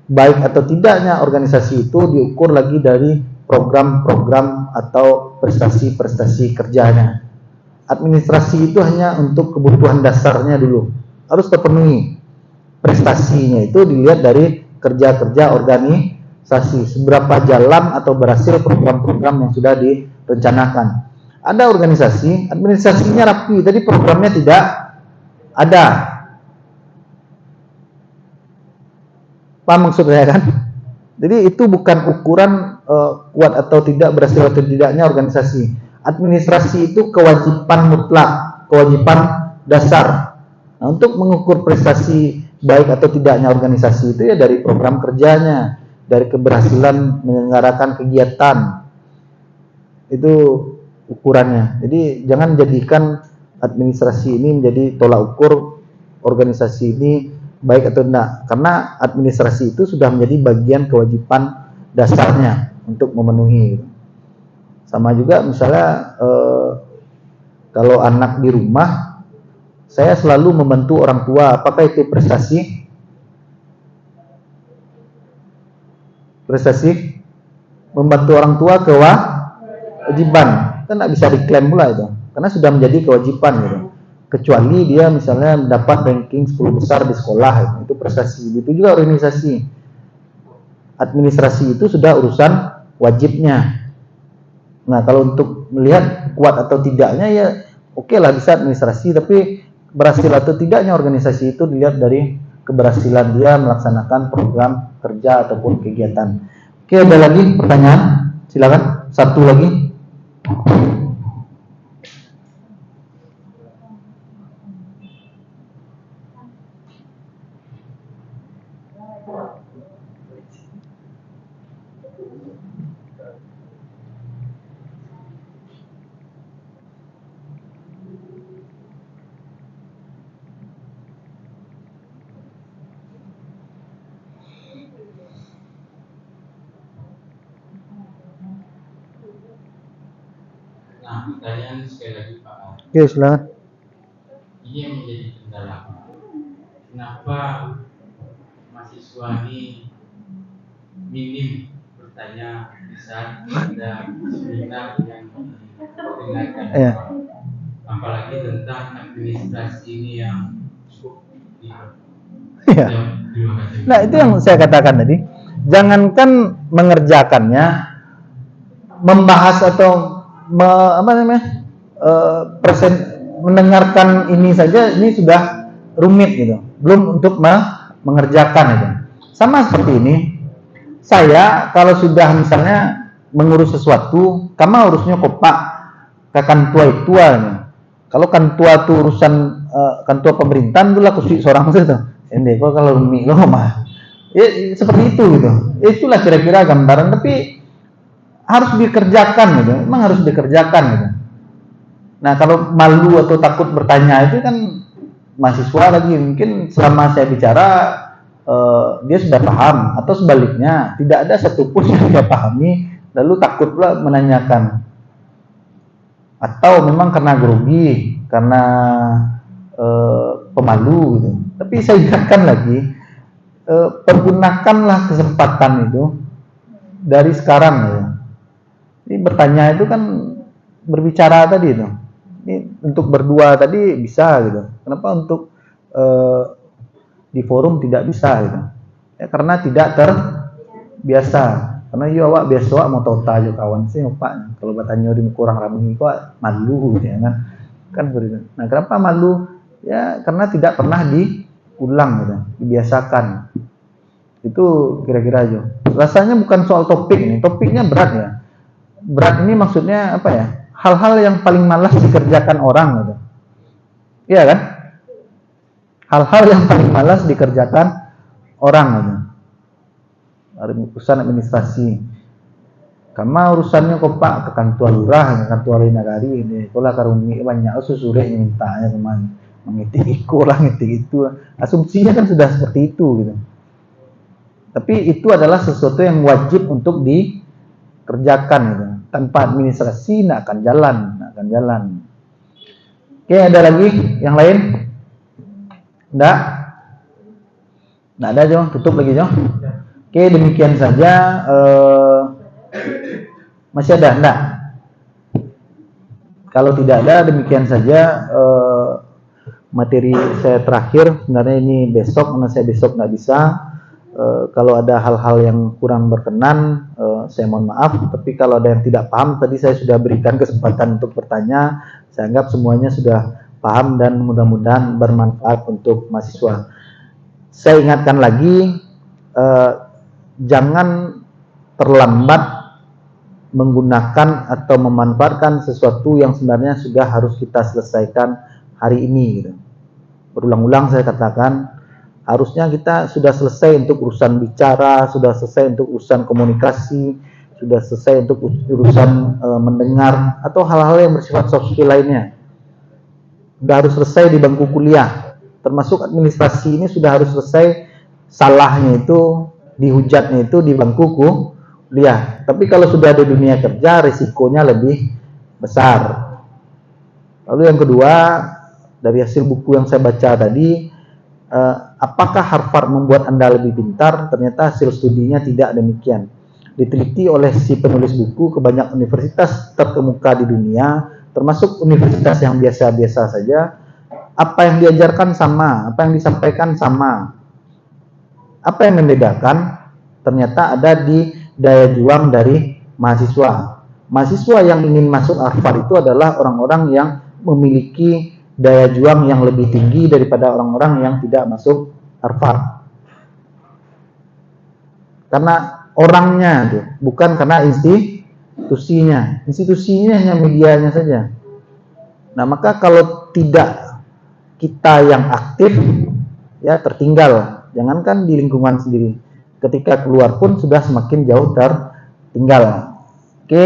Baik atau tidaknya organisasi itu diukur lagi dari program-program atau prestasi-prestasi kerjanya. Administrasi itu hanya untuk kebutuhan dasarnya dulu, harus terpenuhi. Prestasinya itu dilihat dari kerja-kerja organisasi, seberapa jalan atau berhasil program-program yang sudah direncanakan. Ada organisasi, administrasinya rapi, tapi programnya tidak ada. Paham maksud saya kan? Jadi itu bukan ukuran kuat atau tidak, berhasil atau tidaknya organisasi. Administrasi itu kewajiban mutlak, kewajiban dasar. Nah, untuk mengukur prestasi baik atau tidaknya organisasi itu ya dari program kerjanya, dari keberhasilan menyelenggarakan kegiatan. Itu ukurannya. Jadi jangan jadikan administrasi ini menjadi tolak ukur organisasi ini baik atau tidak, karena administrasi itu sudah menjadi bagian kewajiban dasarnya untuk memenuhi. Sama juga misalnya kalau anak di rumah, saya selalu membantu orang tua. Apakah itu prestasi? Prestasi membantu orang tua kewajiban, kan tidak bisa diklaim pula itu, karena sudah menjadi kewajiban gitu. Kecuali dia misalnya mendapat ranking 10 besar di sekolah, itu prestasi. Itu juga organisasi. Administrasi itu sudah urusan wajibnya. Nah, kalau untuk melihat kuat atau tidaknya ya oke lah bisa administrasi, tapi berhasil atau tidaknya organisasi itu dilihat dari keberhasilan dia melaksanakan program kerja ataupun kegiatan. Oke, ada lagi pertanyaan? Silakan, satu lagi. Nah, pertanyaan sekali lagi Pak. Oke, silakan. Ini yang menjadi kendala. Kenapa mahasiswa ini minim bertanya di saat ada seminar yang didengarkan? Iya. Apalagi tentang administrasi ini yang cukup Iya. Nah, itu yang saya katakan tadi. Jangankan mengerjakannya, membahas atau mendengarkan ini saja ini sudah rumit gitu. Belum untuk mengerjakan itu. Sama seperti ini. Saya kalau sudah misalnya mengurus sesuatu, kamu harusnya kopak ke kantua itu aja. Kalau kantua itu urusan kantua pemerintahan itulah kursi seorang itu. Ini kok kalau rumit lo mah. Ya, seperti itu gitu. Itulah kira-kira gambaran, tapi harus dikerjakan gitu. Memang harus dikerjakan gitu. Nah, kalau malu atau takut bertanya itu kan mahasiswa lagi, mungkin selama saya bicara dia sudah paham, atau sebaliknya tidak ada satupun yang dia pahami lalu takut pula menanyakan, atau memang karena grogi, karena pemalu gitu. Tapi saya ingatkan lagi, pergunakanlah kesempatan itu dari sekarang ya. Ini bertanya itu kan berbicara tadi itu. Ini untuk berdua tadi bisa gitu. Kenapa untuk di forum tidak bisa gitu? Ya, karena tidak terbiasa. Karena yo awak biasa awak mau tahu tahu kawan sih pak. Kalau bertanya di kurang ramai kok malu gitu ya kan. Kan begitu. Nah, kenapa malu? Ya karena tidak pernah diulang gitu, dibiasakan. Itu kira-kira aja. Rasanya bukan soal topik ini. Topiknya berat ya. Berat ini maksudnya apa ya? Hal-hal yang paling malas dikerjakan orang gitu. Iya kan? Hal-hal yang paling malas dikerjakan orang gitu. Urusan administrasi. Karena urusannya kok Pak ke kantor lurah, ke kantor nagari ini. Kalau karumi banyak susure mintanya kemana? Mengitik ikut ngitik itu. Asumsinya kan sudah seperti itu gitu. Tapi itu adalah sesuatu yang wajib untuk dikerjakan gitu. Tanpa administrasi nggak akan jalan, Oke, ada lagi yang lain? Nggak ada Jo, tutup lagi Jo. Oke, demikian saja. Masih ada? Nggak? Kalau tidak ada, demikian saja materi saya terakhir. Sebenarnya ini besok, karena saya besok nggak bisa. Kalau ada hal-hal yang kurang berkenan, saya mohon maaf. Tapi kalau ada yang tidak paham, tadi saya sudah berikan kesempatan untuk bertanya. Saya anggap semuanya sudah paham dan mudah-mudahan bermanfaat untuk mahasiswa. Saya ingatkan lagi, jangan terlambat menggunakan atau memanfaatkan sesuatu yang sebenarnya sudah harus kita selesaikan hari ini. Gitu. Berulang-ulang saya katakan, harusnya kita sudah selesai untuk urusan bicara, sudah selesai untuk urusan komunikasi, sudah selesai untuk urusan mendengar, atau hal-hal yang bersifat soft skill lainnya. Sudah harus selesai di bangku kuliah. Termasuk administrasi ini sudah harus selesai, salahnya itu, dihujatnya itu di bangku kuliah. Tapi kalau sudah ada dunia kerja, risikonya lebih besar. Lalu yang kedua, dari hasil buku yang saya baca tadi, apakah Harvard membuat Anda lebih pintar? Ternyata hasil studinya tidak demikian. Diteliti oleh si penulis buku ke banyak universitas terkemuka di dunia, termasuk universitas yang biasa-biasa saja. Apa yang diajarkan sama, apa yang disampaikan sama. Apa yang membedakan? Ternyata ada di daya juang dari mahasiswa. Mahasiswa yang ingin masuk Harvard itu adalah orang-orang yang memiliki daya juang yang lebih tinggi daripada orang-orang yang tidak masuk Harvard. Karena orangnya tuh, bukan karena institusinya. Institusinya hanya medianya saja. Nah, maka kalau tidak kita yang aktif, ya tertinggal. Jangankan di lingkungan sendiri. Ketika keluar pun sudah semakin jauh tertinggal. Oke,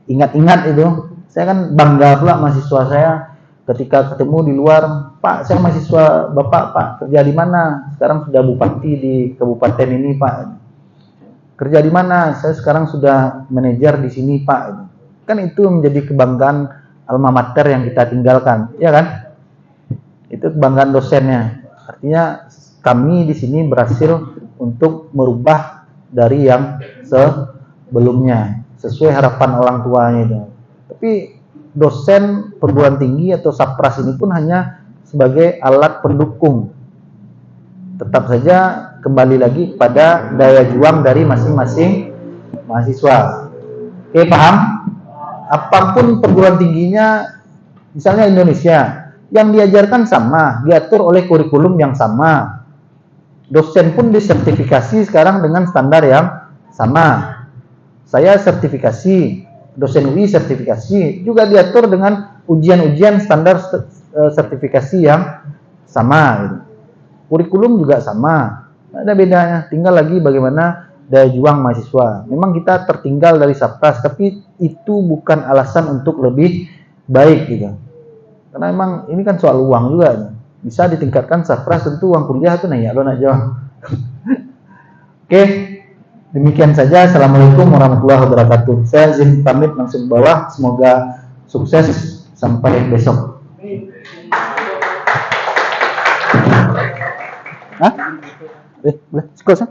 ingat-ingat itu. Saya kan bangga pula mahasiswa saya ketika ketemu di luar, Pak, saya mahasiswa Bapak, Pak, kerja di mana? Sekarang sudah bupati di kabupaten ini, Pak. Kerja di mana? Saya sekarang sudah manajer di sini, Pak. Kan itu menjadi kebanggaan alma mater yang kita tinggalkan, ya kan? Itu kebanggaan dosennya. Artinya kami di sini berhasil untuk merubah dari yang sebelumnya sesuai harapan orang tuanya itu. Tapi dosen perguruan tinggi atau sapras ini pun hanya sebagai alat pendukung. Tetap saja kembali lagi pada daya juang dari masing-masing mahasiswa. Oke, paham? Apapun perguruan tingginya, misalnya Indonesia, yang diajarkan sama, diatur oleh kurikulum yang sama. Dosen pun disertifikasi sekarang dengan standar yang sama. Saya sertifikasi, dosen UI sertifikasi, juga diatur dengan ujian-ujian standar sertifikasi yang sama. Gitu. Kurikulum juga sama, tidak ada bedanya. Tinggal lagi bagaimana daya juang mahasiswa. Memang kita tertinggal dari sapras, tapi itu bukan alasan untuk lebih baik gitu. Karena memang ini kan soal uang juga. Bisa ditingkatkan sapras, tentu uang kuliah itu naik, lo nak jawab. Oke, demikian saja. Assalamualaikum warahmatullahi wabarakatuh. Saya izin pamit langsung ke bawah. Semoga sukses sampai besok. Hah? Boleh, close ya?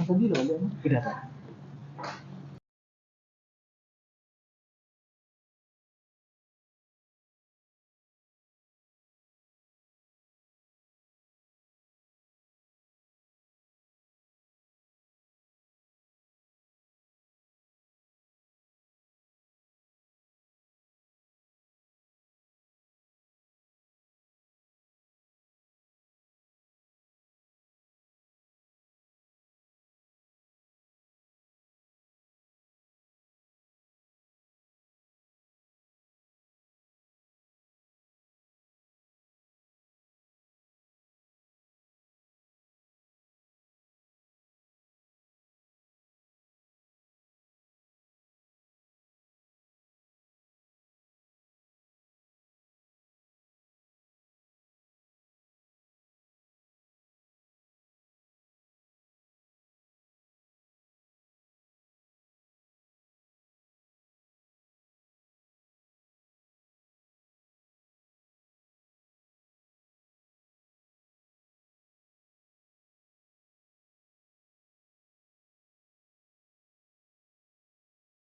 Tadi